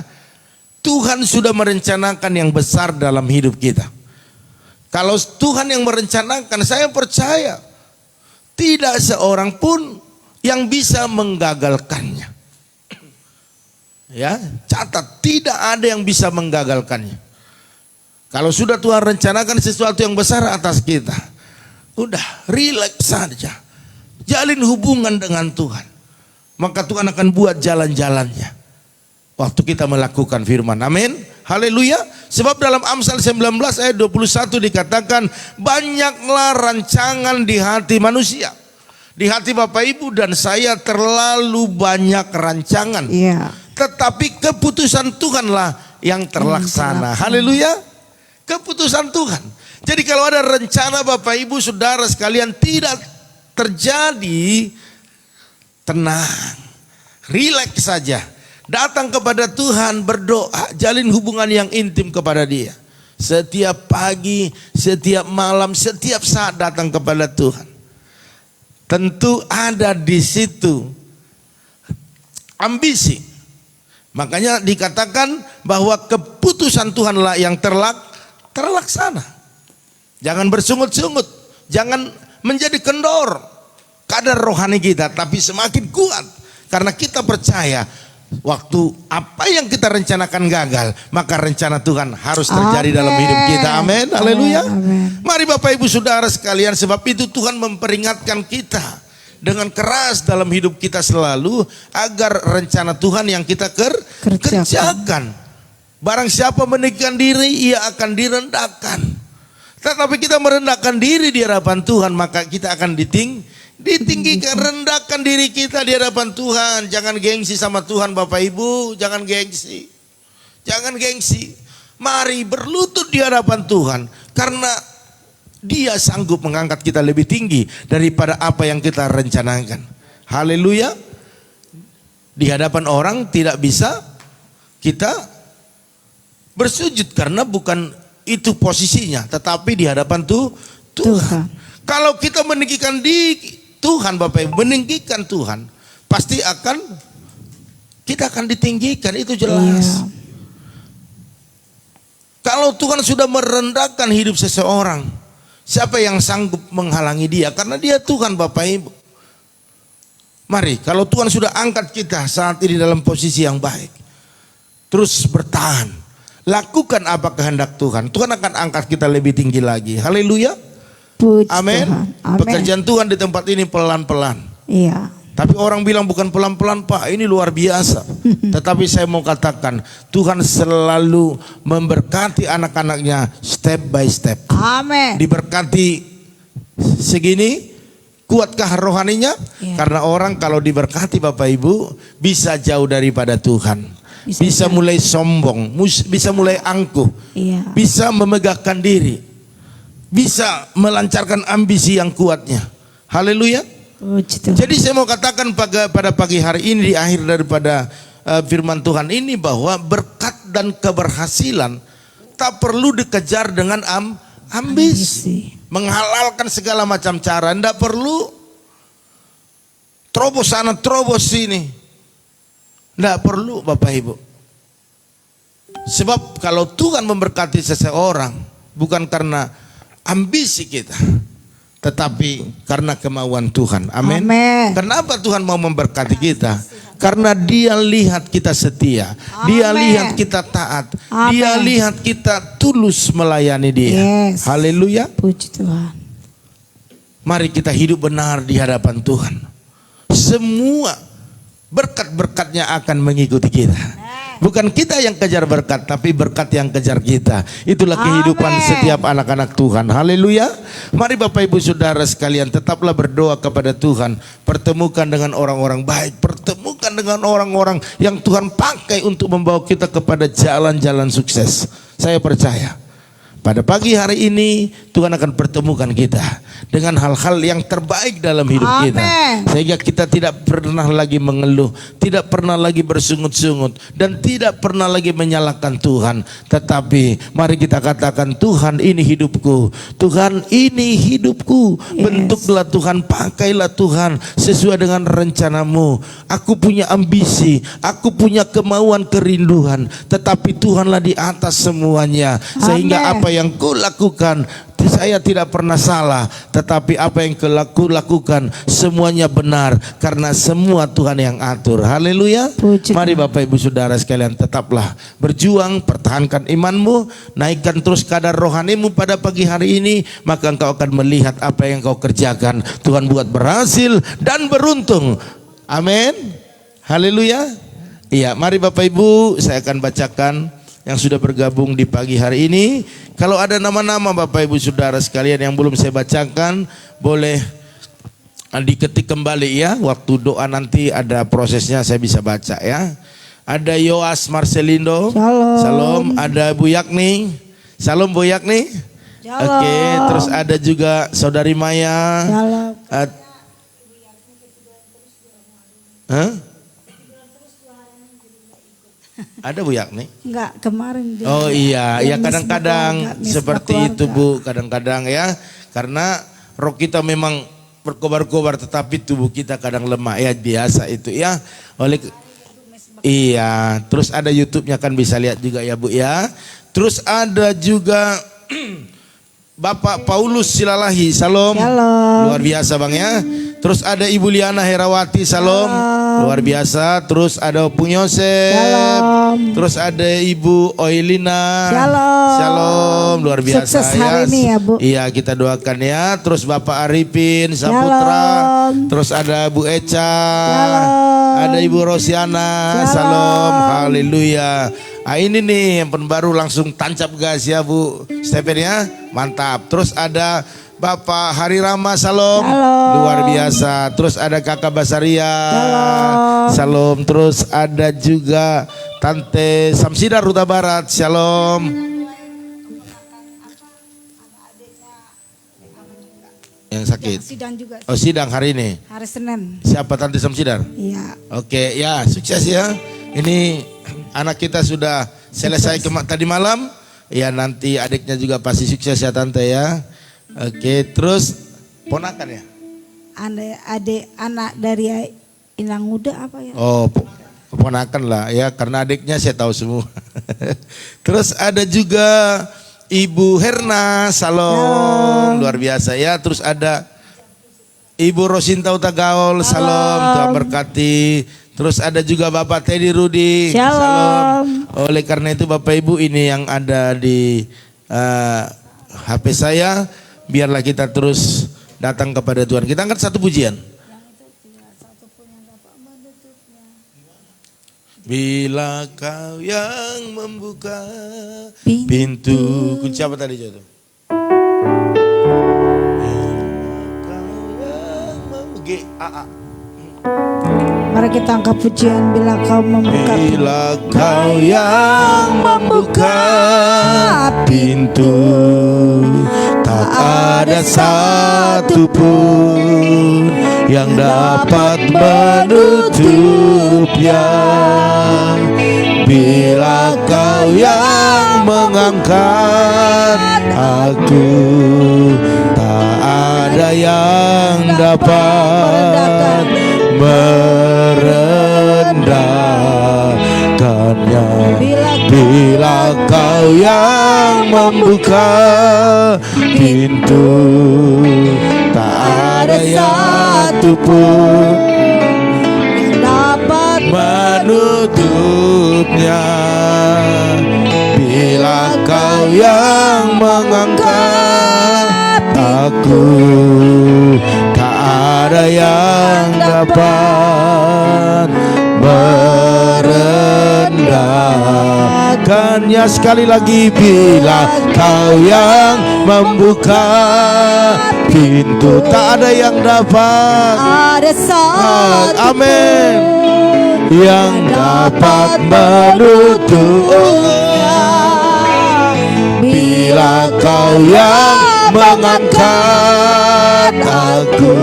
Tuhan sudah merencanakan yang besar dalam hidup kita. Kalau Tuhan yang merencanakan, saya percaya tidak seorang pun yang bisa menggagalkannya. Ya, catat, tidak ada yang bisa menggagalkannya. Kalau sudah Tuhan rencanakan sesuatu yang besar atas kita, udah rileks saja. Jalin hubungan dengan Tuhan. Maka Tuhan akan buat jalan-jalannya waktu kita melakukan firman. Amin. Haleluya. Sebab dalam Amsal 19 ayat 21 dikatakan, banyaklah rancangan di hati manusia. Di hati Bapak Ibu dan saya terlalu banyak rancangan. Tetapi keputusan Tuhanlah yang terlaksana. Haleluya. Keputusan Tuhan. Jadi kalau ada rencana Bapak Ibu Saudara sekalian tidak terjadi, tenang, rileks saja. Datang kepada Tuhan, berdoa, jalin hubungan yang intim kepada Dia. Setiap pagi, setiap malam, setiap saat datang kepada Tuhan. Tentu ada di situ ambisi. Makanya dikatakan bahwa keputusan Tuhanlah yang terlaksana. Jangan bersungut-sungut, jangan menjadi kendor kadar rohani kita, tapi semakin kuat. Karena kita percaya waktu apa yang kita rencanakan gagal, maka rencana Tuhan harus terjadi dalam hidup kita. Amin. Haleluya. Mari Bapak Ibu Saudara sekalian, sebab itu Tuhan memperingatkan kita dengan keras dalam hidup kita selalu agar rencana Tuhan yang kita kerjakan. Barang siapa meninggikan diri, ia akan direndahkan. Tetapi kita merendahkan diri di hadapan Tuhan, maka kita akan ditinggikan. Rendahkan diri kita di hadapan Tuhan. Jangan gengsi sama Tuhan Bapak Ibu. Jangan gengsi. Mari berlutut di hadapan Tuhan. Karena Dia sanggup mengangkat kita lebih tinggi daripada apa yang kita rencanakan. Haleluya. Di hadapan orang tidak bisa kita bersujud karena bukan itu posisinya. Tetapi di hadapan Tuhan. Kalau kita meninggikan Tuhan Bapak Ibu, meninggikan Tuhan, pasti kita akan ditinggikan, itu jelas. Kalau Tuhan sudah merendahkan hidup seseorang, siapa yang sanggup menghalangi Dia? Karena Dia Tuhan Bapak Ibu. Mari, kalau Tuhan sudah angkat kita saat ini dalam posisi yang baik, terus bertahan, lakukan apa kehendak Tuhan. Tuhan akan angkat kita lebih tinggi lagi. Haleluya. Amin. Pekerjaan Tuhan di tempat ini pelan-pelan. Tapi orang bilang bukan pelan-pelan Pak, ini luar biasa. Tetapi saya mau katakan, Tuhan selalu memberkati anak-anaknya step by step. Amin. Diberkati segini, kuatkah rohaninya? Karena orang kalau diberkati Bapak Ibu bisa jauh daripada Tuhan. Bisa mulai sombong, bisa mulai angkuh, bisa memegahkan diri, bisa melancarkan ambisi yang kuatnya. Haleluya. Jadi saya mau katakan pada pagi hari ini di akhir daripada firman Tuhan ini bahwa berkat dan keberhasilan tak perlu dikejar dengan ambisi. Menghalalkan segala macam cara, tidak perlu terobos sana terobos sini. Tidak perlu Bapak Ibu. Sebab kalau Tuhan memberkati seseorang bukan karena ambisi kita, tetapi karena kemauan Tuhan. Amin. Kenapa Tuhan mau memberkati kita? Karena Dia lihat kita setia. Dia lihat kita taat. Dia lihat kita tulus melayani Dia. Haleluya. Puji Tuhan. Mari kita hidup benar di hadapan Tuhan. Semua berkat-berkatnya akan mengikuti kita. Bukan kita yang kejar berkat, tapi berkat yang kejar kita. Itulah kehidupan setiap anak-anak Tuhan. Haleluya. Mari Bapak Ibu Saudara sekalian, tetaplah berdoa kepada Tuhan. Pertemukan dengan orang-orang baik, pertemukan dengan orang-orang yang Tuhan pakai untuk membawa kita kepada jalan-jalan sukses. Saya percaya pada pagi hari ini Tuhan akan pertemukan kita dengan hal-hal yang terbaik dalam hidup kita. Sehingga kita tidak pernah lagi mengeluh, tidak pernah lagi bersungut-sungut, dan tidak pernah lagi menyalahkan Tuhan. Tetapi mari kita katakan, Tuhan ini hidupku, Tuhan ini hidupku. Bentuklah Tuhan, pakailah Tuhan sesuai dengan rencanamu. Aku punya ambisi, aku punya kemauan, kerinduan, tetapi Tuhanlah di atas semuanya. Sehingga apa yang kulakukan, saya tidak pernah salah, tetapi apa yang kulakukan semuanya benar karena semua Tuhan yang atur. Haleluya. Mari Bapak Ibu Saudara sekalian, tetaplah berjuang, pertahankan imanmu, naikkan terus kadar rohanimu pada pagi hari ini, maka engkau akan melihat apa yang kau kerjakan Tuhan buat berhasil dan beruntung. Amin. Haleluya. Iya, mari Bapak Ibu, saya akan bacakan yang sudah bergabung di pagi hari ini. Kalau ada nama-nama Bapak Ibu Saudara sekalian yang belum saya bacakan, boleh diketik kembali ya. Waktu doa nanti ada prosesnya, saya bisa baca ya. Ada Yoas Marcelindo. Shalom. Shalom. Ada Bu Yakni. Shalom Bu Yakni. Oke, terus ada juga Saudari Maya. Shalom. Ada Bu Yakni? Enggak, kemarin. Oh iya, ya kadang-kadang seperti itu Bu, kadang-kadang ya. Karena roh kita memang berkobar-kobar, tetapi tubuh kita kadang lemah ya, biasa itu ya. Iya, terus ada YouTube-nya kan bisa lihat juga ya Bu ya. Terus ada juga Bapak Paulus Silalahi, Shalom. Luar biasa Bang ya. Terus ada Ibu Liana Herawati, Shalom. Luar biasa. Terus ada Opung Yosef. Terus ada Ibu Oilina. Shalom. Luar biasa. Sukses hari ini ya Bu. Iya, kita doakan ya. Terus Bapak Arifin Saputra. Terus ada Bu Eca. Ada Ibu Rosiana. Shalom. Haleluya. Nah, ini nih yang baru langsung tancap gas ya Bu Stephen ya. Mantap. Terus ada Bapak Hari Rama, Shalom. Luar biasa. Terus ada Kakak Basaria. Shalom. Terus ada juga Tante Samsidar Ruta Barat. Shalom. Yang sakit. Sidang juga. Oh, sidang hari ini. Hari Senin. Siapa Tante Samsidar? Iya. Oke, ya, sukses ya. Ini anak kita sudah selesai tadi malam. Ya, nanti adiknya juga pasti sukses ya Tante ya. Oke, terus ponakan ya? Adik anak dari Inang Muda apa ya? Oh, ponakan lah ya, karena adiknya saya tahu semua. Terus ada juga Ibu Herna, Shalom. Luar biasa ya. Terus ada Ibu Rosinta Utagaol, Shalom. Tuhan berkati. Terus ada juga Bapak Teddy Rudi, Shalom. Oleh karena itu Bapak Ibu, ini yang ada di HP saya. Biarlah kita terus datang kepada Tuhan. Kita angkat satu pujian. Bila kau yang membuka pintu. Kunci apa tadi jatuh? Mari kita angkat pujian. Bila kau membuka pintu. Bila kau yang membuka pintu, tak ada satupun yang dapat menutupnya. Bila kau yang mengangkat aku, tak ada yang dapat merendahkannya. Bila kau yang membuka pintu, tak ada satupun yang dapat menutupnya. Bila kau yang mengangkat aku, tak ada yang dapat merendahkannya. Sekali lagi, bila kau yang membuka pintu, tak ada yang dapat, ada satu amin, yang dapat menutupnya. Bila kau yang mengangkat aku,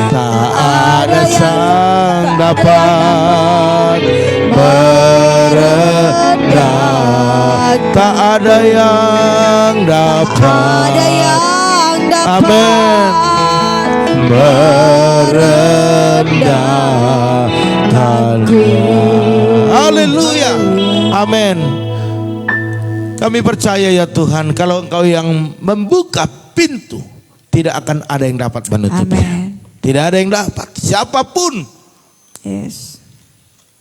tak ada yang dapat merendah. Tak ada yang dapat, amin, merendahkanku. Haleluya, amin. Kami percaya ya Tuhan, kalau Engkau yang membuka pintu, tidak akan ada yang dapat menutupnya. Tidak ada yang dapat, siapapun. Yes.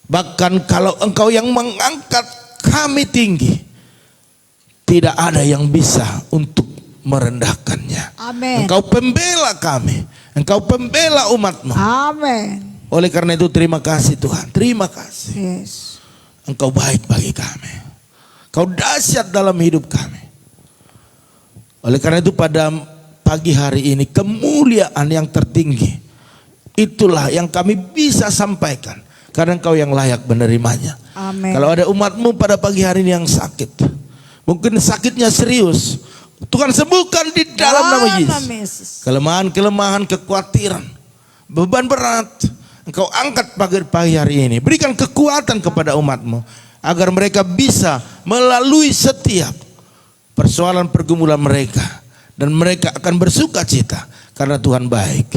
Bahkan kalau Engkau yang mengangkat kami tinggi, tidak ada yang bisa untuk merendahkannya. Amin. Engkau pembela kami, Engkau pembela umat-Mu. Amin. Oleh karena itu terima kasih Tuhan, terima kasih. Yes. Engkau baik bagi kami. Kau dahsyat dalam hidup kami. Oleh karena itu pada pagi hari ini, kemuliaan yang tertinggi, itulah yang kami bisa sampaikan. Karena Engkau yang layak menerimanya. Amin. Kalau ada umat-Mu pada pagi hari ini yang sakit, mungkin sakitnya serius, Tuhan sembuhkan di dalam nama Yesus. Kelemahan-kelemahan, kekhawatiran, beban berat, Engkau angkat pagi hari ini. Berikan kekuatan kepada umat-Mu, agar mereka bisa melalui setiap persoalan pergumulan mereka. Dan mereka akan bersuka cita karena Tuhan baik.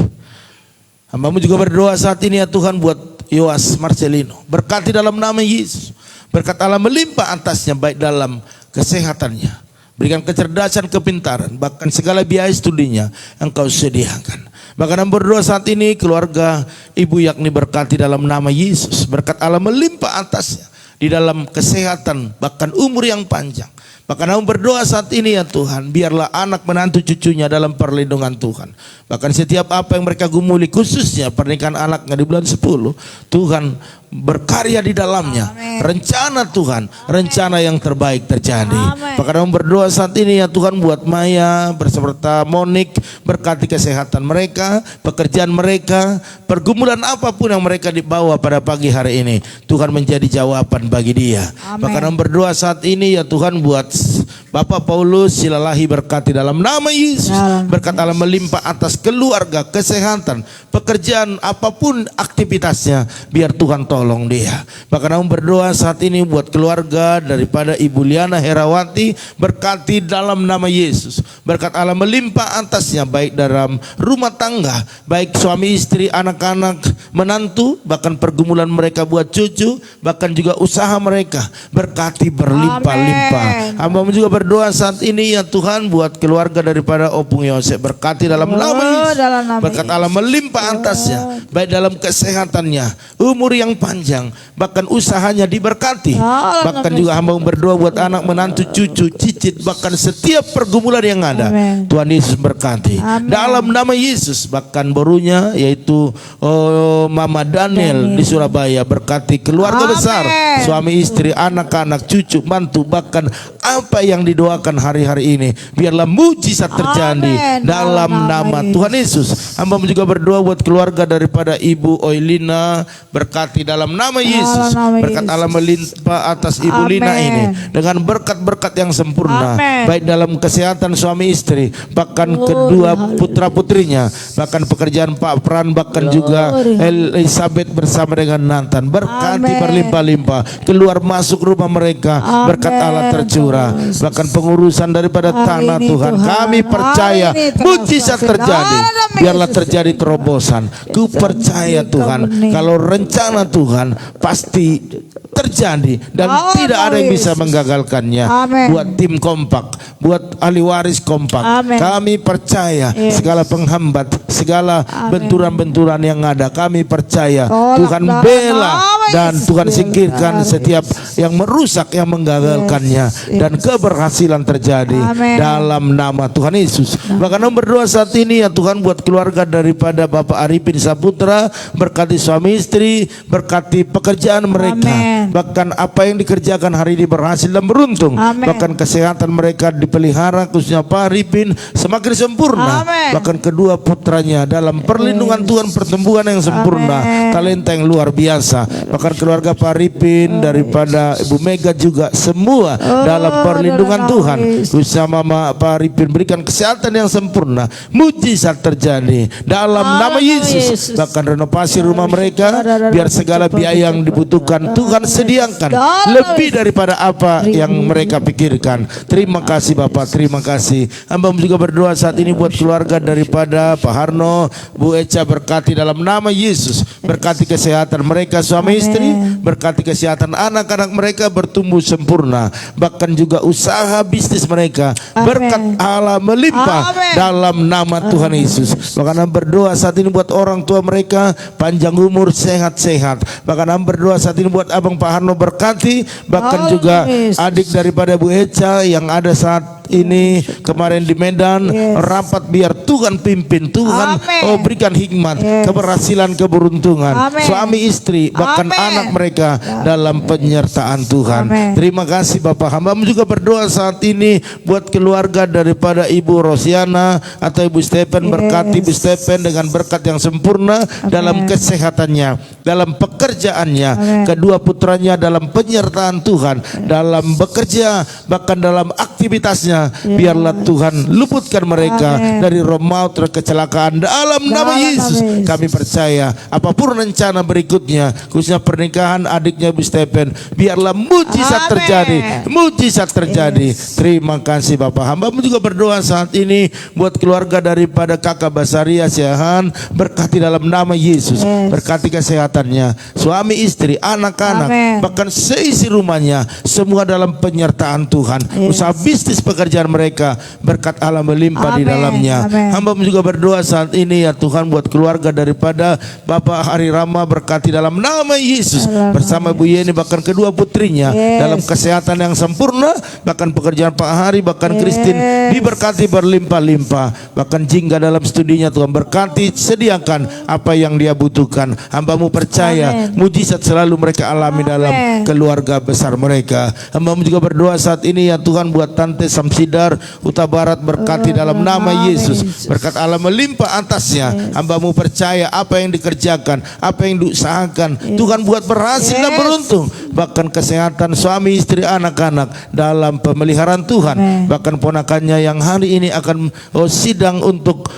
Hamba-Mu juga berdoa saat ini ya Tuhan buat Yoas Marcelino. Berkati dalam nama Yesus. Berkat Allah melimpah atasnya, baik dalam kesehatannya. Berikan kecerdasan, kepintaran. Bahkan segala biaya studinya Engkau sediakan. Bahkan hamba berdoa saat ini keluarga Ibu Yakni berkati dalam nama Yesus. Berkat Allah melimpah atasnya di dalam kesehatan, bahkan umur yang panjang. Bahkan aku berdoa saat ini ya Tuhan, biarlah anak menantu cucunya dalam perlindungan Tuhan. Bahkan setiap apa yang mereka gumuli, khususnya pernikahan anaknya di bulan 10, Tuhan berkarya di dalamnya. Amen. Rencana Tuhan, rencana yang terbaik terjadi. Amen. Bahkan aku berdoa saat ini ya Tuhan buat Maya beserta Monik, berkati kesehatan mereka, pekerjaan mereka, pergumulan apapun yang mereka dibawa pada pagi hari ini, Tuhan menjadi jawaban bagi dia. Amen. Bahkan aku berdoa saat ini ya Tuhan buat Bapak Paulus Silalahi, berkati dalam nama Yesus. Berkat Allah melimpah atas keluarga, kesehatan, pekerjaan, apapun aktivitasnya, biar Tuhan tolong dia. Bahkan aku berdoa saat ini buat keluarga daripada Ibu Liana Herawati, berkati dalam nama Yesus. Berkat Allah melimpah atasnya, baik dalam rumah tangga, baik suami istri, anak-anak, menantu, bahkan pergumulan mereka buat cucu, bahkan juga usaha mereka, berkati berlimpah-limpah Hamba juga berdoa saat ini ya Tuhan buat keluarga daripada Opung Yosef, berkati dalam nama Yesus. Berkat Allah melimpah atasnya, baik dalam kesehatannya, umur yang panjang, bahkan usahanya diberkati. Bahkan juga hamba berdoa buat anak, menantu, cucu, cicit, bahkan setiap pergumulan yang ada. Tuhan Yesus berkati. Dalam nama Yesus, bahkan barunya yaitu Mama Daniel di Surabaya, berkati keluarga besar, suami istri, anak-anak, cucu, mantu, bahkan apa yang didoakan hari-hari ini biarlah mujizat terjadi dalam nama Tuhan Yesus. Hamba juga berdoa buat keluarga daripada Ibu Oilina, berkati dalam nama Yesus. Berkat Allah melimpah atas Ibu Lina ini dengan berkat-berkat yang sempurna, baik dalam kesehatan suami istri, bahkan kedua putra-putrinya, bahkan pekerjaan Pak Pran, bahkan juga Elizabeth bersama dengan Nathan, berkati berlimpah-limpah keluar masuk rumah mereka, berkat Allah tercurah, bahkan pengurusan daripada tanah Tuhan, kami percaya mujizat terjadi, biarlah terjadi terobosan. Ku percaya Tuhan, kalau rencana Tuhan pasti terjadi dan tidak ada yang bisa menggagalkannya. Buat tim kompak, buat ahli waris kompak, kami percaya segala penghambat, segala benturan-benturan yang ada, kami percaya Tuhan bela dan Tuhan singkirkan setiap yang merusak, yang menggagalkannya, dan keberhasilan terjadi dalam nama Tuhan Yesus. Bahkan berdoa saat ini ya Tuhan buat keluarga daripada Bapak Arifin Saputra, berkati suami istri, berkati pekerjaan mereka, bahkan apa yang dikerjakan hari ini berhasil dan beruntung. Bahkan kesehatan mereka dipelihara, khususnya Pak Arifin semakin sempurna. Bahkan kedua putranya dalam perlindungan Tuhan, pertumbuhan yang sempurna, talenta yang luar biasa. Bahkan keluarga Pak Arifin daripada Ibu Mega juga semua dalam perlindungan Tuhan. Khususnya Mama Pak Arifin berikan kesehatan yang sempurna, mujizat terjadi dalam nama Yesus. Bahkan renovasi rumah mereka, biar segala biaya yang dibutuhkan Tuhan sediakan lebih daripada apa yang mereka pikirkan. Terima kasih Bapak, terima kasih. Hamba juga berdoa saat ini buat keluarga daripada Pak Harno, Bu Eca, berkati dalam nama Yesus. Berkati kesehatan mereka suami istri, berkati kesehatan anak-anak mereka bertumbuh sempurna, bahkan juga usaha bisnis mereka berkat Allah melimpah dalam nama Tuhan Yesus. Bahkan berdoa saat ini buat orang tua mereka panjang umur, sehat-sehat. Bahkan berdoa saat ini buat Abang Pak Harno, berkati, bahkan juga adik daripada Bu Eca yang ada saat ini kemarin di Medan rapat, biar Tuhan pimpin, Tuhan berikan hikmat, keberhasilan, keberuntungan, suami istri, bahkan anak mereka dalam penyertaan Tuhan. Terima kasih Bapak. Hamba juga berdoa saat ini buat keluarga daripada Ibu Rosiana atau Ibu Stephen, berkati Ibu Stephen dengan berkat yang sempurna dalam kesehatannya, dalam pekerjaannya, kedua putranya dalam penyertaan Tuhan, dalam bekerja, bahkan dalam aktivitasnya. Biarlah Tuhan luputkan mereka dari roh maut, kecelakaan dalam nama Yesus. Kami percaya apapun rencana berikutnya, khususnya pernikahan adiknya Bu Stephen, biarlah mujizat terjadi, mujizat terjadi. Terima kasih Bapak. Hamba juga berdoa saat ini buat keluarga daripada Kakak Basaria Siahan, berkati dalam nama Yesus, berkati kesehatannya, suami istri, anak-anak, bahkan seisi rumahnya, semua dalam penyertaan Tuhan. Usaha bisnis, pekerjaan mereka, berkat Allah melimpah di dalamnya. Hamba juga berdoa saat ini ya Tuhan buat keluarga daripada Bapak Hari Rama, berkati dalam nama Yesus, bersama Bu Yeni, bahkan kedua putrinya dalam kesehatan yang sempurna, bahkan pekerjaan Pak Hari, bahkan Christine diberkati berlimpah-limpah, bahkan Jingga dalam studinya Tuhan berkati, sediakan apa yang dia butuhkan. Hamba-Mu percaya mujizat selalu mereka alami dalam keluarga besar mereka. Hamba-Mu juga berdoa saat ini ya Tuhan buat Tante Samsidar Huta Barat, berkati dalam nama Yesus, berkat Allah melimpah atasnya. Hamba-Mu percaya apa yang dikerjakan, apa yang diusahakan, Tuhan buat berhasil dan beruntung. Bahkan kesehatan suami istri, anak-anak dalam pemeliharaan Tuhan, bahkan ponakannya yang hari ini akan sidang untuk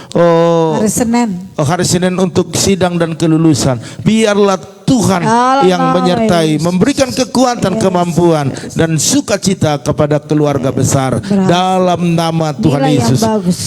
hari Senin untuk sidang dan kelulusan, biarlah Tuhan yang menyertai, memberikan kekuatan, kemampuan dan sukacita kepada keluarga besar dalam nama Tuhan Yesus.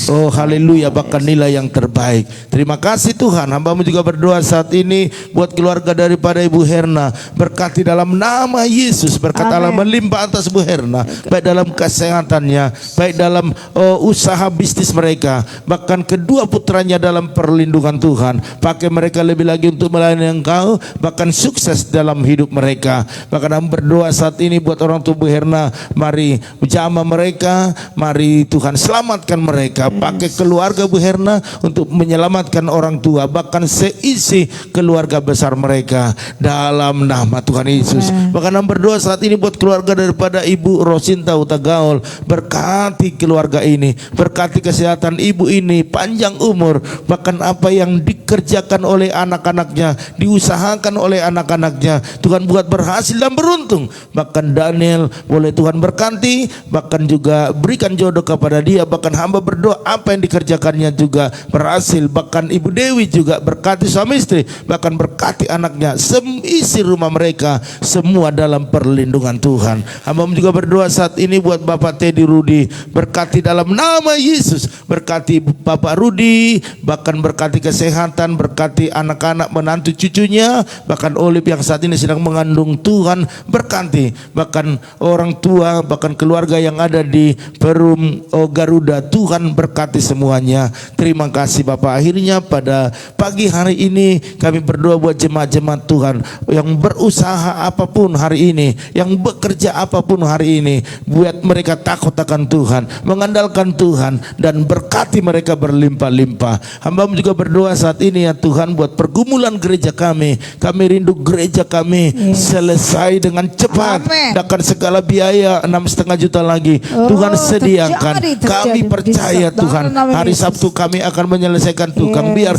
Oh haleluya, bahkan nilai yang terbaik. Terima kasih Tuhan. Hamba-Mu juga berdoa saat ini buat keluarga daripada Ibu Herna, berkati dalam nama Yesus. Berkat Allah melimpah atas Bu Herna, baik dalam kesehatannya, baik dalam usaha bisnis mereka, bahkan kedua putranya dalam perlindungan Tuhan. Pakai mereka lebih lagi untuk melayani Engkau, bahkan sukses dalam hidup mereka. Bahkan hamba berdoa saat ini buat orang tua Bu Herna, mari jamah mereka, mari Tuhan selamatkan mereka. Pakai keluarga Bu Herna untuk menyelamatkan orang tua, bahkan seisi keluarga besar mereka dalam nama Tuhan Yesus. Bahkan hamba berdoa saat ini buat keluarga daripada Ibu Rosinta Utagaul, berkati keluarga ini, berkati kesehatan ibu ini, panjang umur, bahkan apa yang dikerjakan oleh anak-anaknya, diusahakan oleh anak-anaknya, Tuhan buat berhasil dan beruntung. Bahkan Daniel boleh Tuhan berkati, bahkan juga berikan jodoh kepada dia. Bahkan hamba berdoa apa yang dikerjakannya juga berhasil. Bahkan Ibu Dewi juga berkati suami istri, bahkan berkati anaknya, seisi rumah mereka semua dalam perlindungan Tuhan. Hamba juga berdoa saat ini buat Bapak Teddy Rudi, berkati dalam nama Yesus, berkati Bapak Rudi, bahkan berkati kesehatan, berkati anak-anak menantu cucunya, bahkan Olip yang saat ini sedang mengandung, Tuhan berkati, bahkan orang tua, bahkan keluarga yang ada di Perum Garuda, Tuhan berkati semuanya. Terima kasih Bapak. Akhirnya pada pagi hari ini kami berdoa buat jemaat-jemaat Tuhan yang berusaha apapun hari ini, yang bekerja apapun hari ini, buat mereka takut akan Tuhan, mengandalkan Tuhan, dan berkati mereka berlimpah-limpah. Hamba juga berdoa saat ini ya Tuhan buat pergumulan gereja kami. Kami rindu gereja kami selesai dengan cepat. Bahkan segala biaya 6,5 juta lagi Tuhan sediakan. Kami percaya Tuhan hari Sabtu kami akan menyelesaikan Tuhan. Biar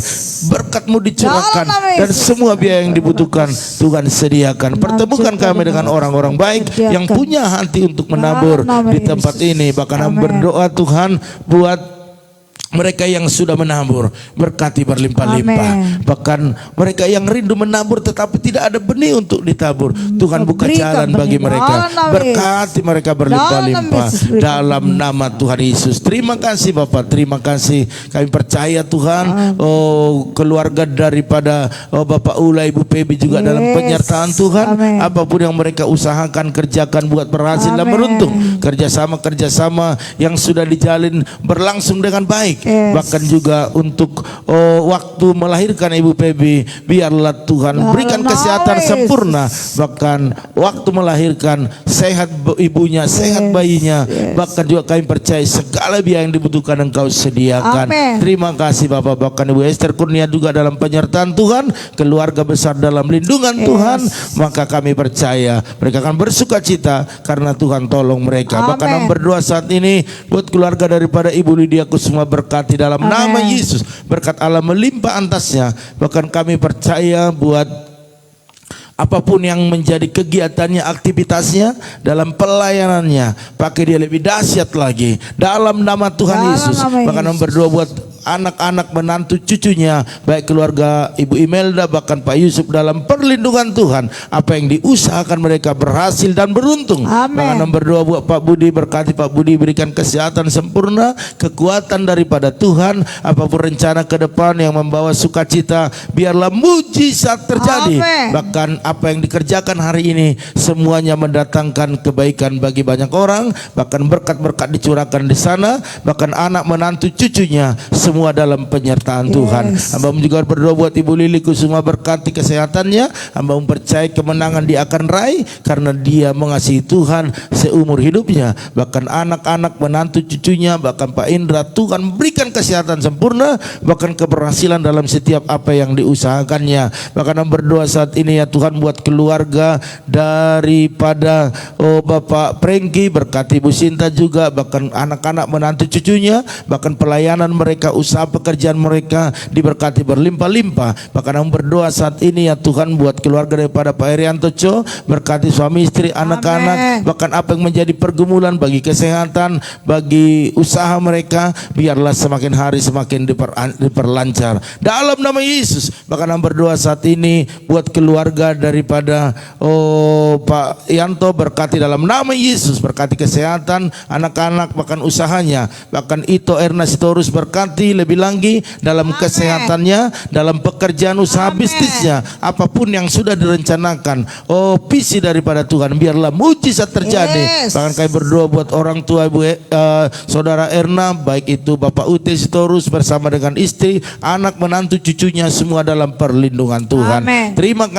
berkat-Mu dicurahkan dan semua biaya yang dibutuhkan Tuhan sediakan. Pertemukan kami dengan orang-orang baik yang punya hati untuk menabur di tempat ini. Bahkan berdoa Tuhan buat mereka yang sudah menabur, berkati berlimpah-limpah. Bahkan mereka yang rindu menabur tetapi tidak ada benih untuk ditabur, Tuhan buka jalan bagi mereka. Berkati mereka berlimpah-limpah dalam nama Tuhan Yesus. Terima kasih Bapak, terima kasih. Kami percaya Tuhan, keluarga daripada Bapak Ula, Ibu Pebi juga dalam penyertaan Tuhan. Apapun yang mereka usahakan, kerjakan, buat berhasil dan beruntung. Kerjasama yang sudah dijalin berlangsung dengan baik. Bahkan juga untuk waktu melahirkan Ibu Pebi, biarlah Tuhan berikan kesehatan sempurna. Bahkan waktu melahirkan sehat ibunya, sehat bayinya. Bahkan juga kami percaya segala biaya yang dibutuhkan Engkau sediakan. Terima kasih Bapak. Bahkan Ibu Esther Kurnia juga dalam penyertaan Tuhan, keluarga besar dalam lindungan Tuhan. Maka kami percaya mereka akan bersuka cita karena Tuhan tolong mereka. Bahkan kami berdoa saat ini buat keluarga daripada Ibu Lydia Kusuma, berkati dalam nama Yesus, berkat Allah melimpah atasnya. Bahkan kami percaya buat apapun yang menjadi kegiatannya, aktivitasnya, dalam pelayanannya, pakai dia lebih dahsyat lagi dalam nama Tuhan Yesus. Bahkan berdoa buat anak-anak menantu cucunya, baik keluarga Ibu Imelda, bahkan Pak Yusuf dalam perlindungan Tuhan. Apa yang diusahakan mereka berhasil dan beruntung. Bahkan berdoa buat Pak Budi, berkati Pak Budi, berikan kesehatan sempurna, kekuatan daripada Tuhan. Apapun rencana ke depan yang membawa sukacita, biarlah mujizat terjadi. Bahkan apa yang dikerjakan hari ini semuanya mendatangkan kebaikan bagi banyak orang. Bahkan berkat-berkat dicurahkan di sana. Bahkan anak menantu cucunya semua dalam penyertaan Tuhan. Hamba juga berdoa buat Ibu Lili Kusuma, berkati kesehatannya. Hamba percaya kemenangan dia akan raih karena dia mengasihi Tuhan seumur hidupnya. Bahkan anak-anak menantu cucunya, bahkan Pak Indra, Tuhan berikan kesehatan sempurna, bahkan keberhasilan dalam setiap apa yang diusahakannya. Bahkan berdoa saat ini ya Tuhan buat keluarga daripada Bapak Prengki, berkati Ibu Sinta juga, bahkan anak-anak menantu cucunya, bahkan pelayanan mereka, usaha pekerjaan mereka diberkati berlimpah-limpah. Bahkan kami berdoa saat ini ya Tuhan, buat keluarga daripada Pak Herianto Co, berkati suami istri, anak-anak, bahkan apa yang menjadi pergumulan bagi kesehatan, bagi usaha mereka, biarlah semakin hari semakin diperlancar dalam nama Yesus. Bahkan kami berdoa saat ini buat keluarga daripada Pak Yanto, berkati dalam nama Yesus, berkati kesehatan anak-anak, bahkan usahanya. Bahkan Ito Erna Sitorus berkati lebih lagi dalam kesehatannya, dalam pekerjaan usaha bisnisnya, apapun yang sudah direncanakan. Visi daripada Tuhan, biarlah mujizat terjadi. Bahkan kami berdoa buat orang tua saudara Erna, baik itu Bapak Ute Sitorus bersama dengan istri, anak, menantu, cucunya, semua dalam perlindungan Tuhan. Terima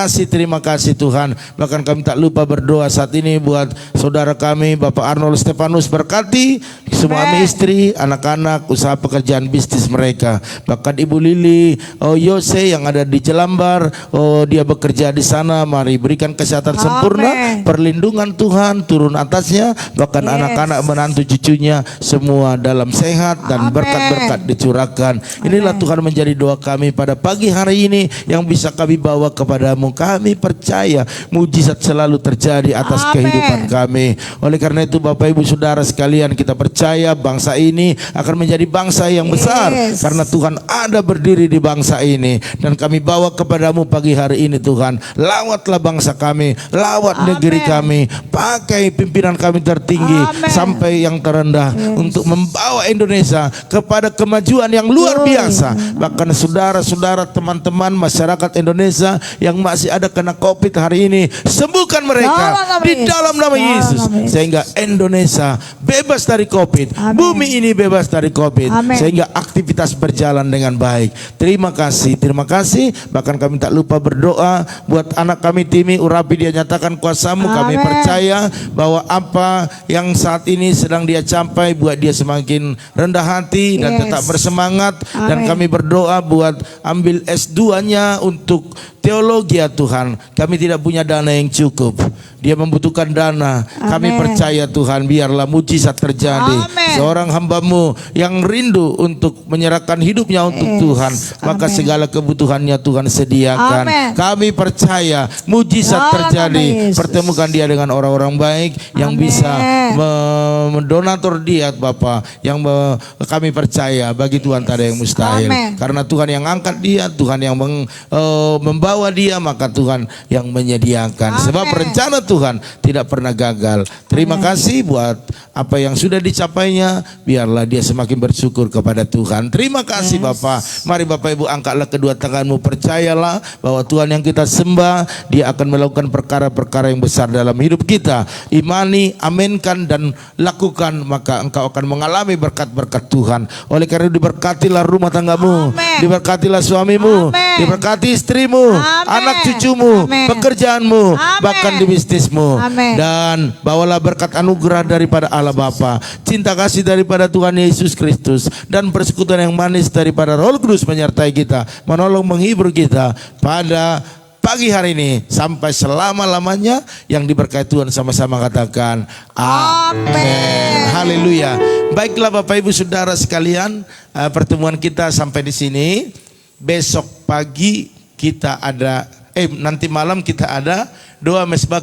kasih Tuhan. Bahkan kami tak lupa berdoa saat ini buat saudara kami Bapak Arnold Stefanus, berkati suami istri, anak-anak, usaha pekerjaan bisnis mereka. Bahkan Ibu Lili Yose yang ada di Jelambar, dia bekerja di sana, mari berikan kesehatan sempurna, perlindungan Tuhan turun atasnya. Bahkan anak-anak, menantu, cucunya semua dalam sehat dan berkat-berkat dicurahkan. Inilah Tuhan menjadi doa kami pada pagi hari ini yang bisa kami bawa kepadamu. Kami percaya mujizat selalu terjadi atas kehidupan kami. Oleh karena itu Bapak Ibu Saudara sekalian, kita percaya bangsa ini akan menjadi bangsa yang besar karena Tuhan ada berdiri di bangsa ini. Dan kami bawa kepadamu pagi hari ini Tuhan, lawatlah bangsa kami, lawat negeri kami, pakai pimpinan kami tertinggi sampai yang terendah untuk membawa Indonesia kepada kemajuan yang luar biasa. Bahkan saudara-saudara, teman-teman masyarakat Indonesia yang masih ada kena COVID hari ini, sembuhkan mereka di dalam nama Yesus, sehingga Indonesia bebas dari COVID, bumi ini bebas dari COVID, sehingga aktivitas berjalan dengan baik. Terima kasih. Bahkan kami tak lupa berdoa buat anak kami Timi Urapi, dia nyatakan kuasa-Mu. Kami percaya bahwa apa yang saat ini sedang dia capai buat dia semakin rendah hati dan tetap bersemangat. Dan kami berdoa buat ambil S2-nya untuk teologi ya Tuhan. Kami tidak punya dana yang cukup, dia membutuhkan dana. Kami percaya Tuhan, biarlah mujizat terjadi. Seorang hamba-Mu yang rindu untuk menyerahkan hidupnya untuk Tuhan, maka segala kebutuhannya Tuhan sediakan. Kami percaya mujizat terjadi. Pertemukan dia dengan orang-orang baik yang bisa mendonatur dia Bapa. Yang kami percaya bagi Tuhan tak ada yang mustahil. Karena Tuhan yang angkat dia, Tuhan yang membawa dia, maka Tuhan yang menyediakan. Sebab rencana Tuhan tidak pernah gagal. Terima kasih buat apa yang sudah dicapainya. Biarlah dia semakin bersyukur kepada Tuhan. Terima kasih Bapak. Mari Bapak Ibu angkatlah kedua tanganmu. Percayalah bahwa Tuhan yang kita sembah, dia akan melakukan perkara-perkara yang besar dalam hidup kita. Imani, aminkan dan lakukan, maka engkau akan mengalami berkat-berkat Tuhan. Oleh karena itu diberkatilah rumah tanggamu, diberkatilah suamimu, diberkati istrimu, anak cucumu, pekerjaanmu, bahkan di bisnismu. Dan bawalah berkat anugerah daripada Allah Bapa, cinta kasih daripada Tuhan Yesus Kristus, dan persekutuan yang manis daripada Roh Kudus menyertai kita, menolong menghibur kita pada pagi hari ini sampai selama-lamanya. Yang diberkati Tuhan sama-sama katakan amin. Haleluya. Baiklah Bapak Ibu Saudara sekalian, pertemuan kita sampai di sini. Besok pagi kita ada nanti malam kita ada doa mesbah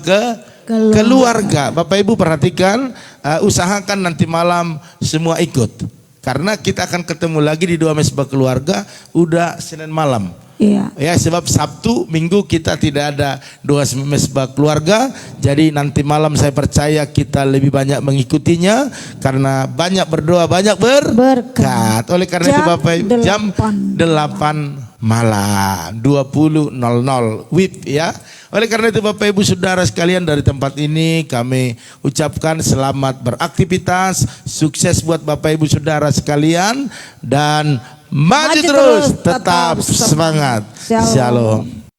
keluarga. Bapak Ibu perhatikan, usahakan nanti malam semua ikut, karena kita akan ketemu lagi di doa mesbah keluarga udah Senin malam. Ya, sebab Sabtu Minggu kita tidak ada doa mesbah keluarga. Jadi nanti malam saya percaya kita lebih banyak mengikutinya, karena banyak berdoa banyak berkat. Oleh karena itu Bapak Ibu, jam 8 malam 20.00 WIB ya. Oleh karena itu Bapak Ibu Saudara sekalian, dari tempat ini kami ucapkan selamat beraktivitas, sukses buat Bapak Ibu Saudara sekalian, dan maju terus, tetap semangat. Shalom.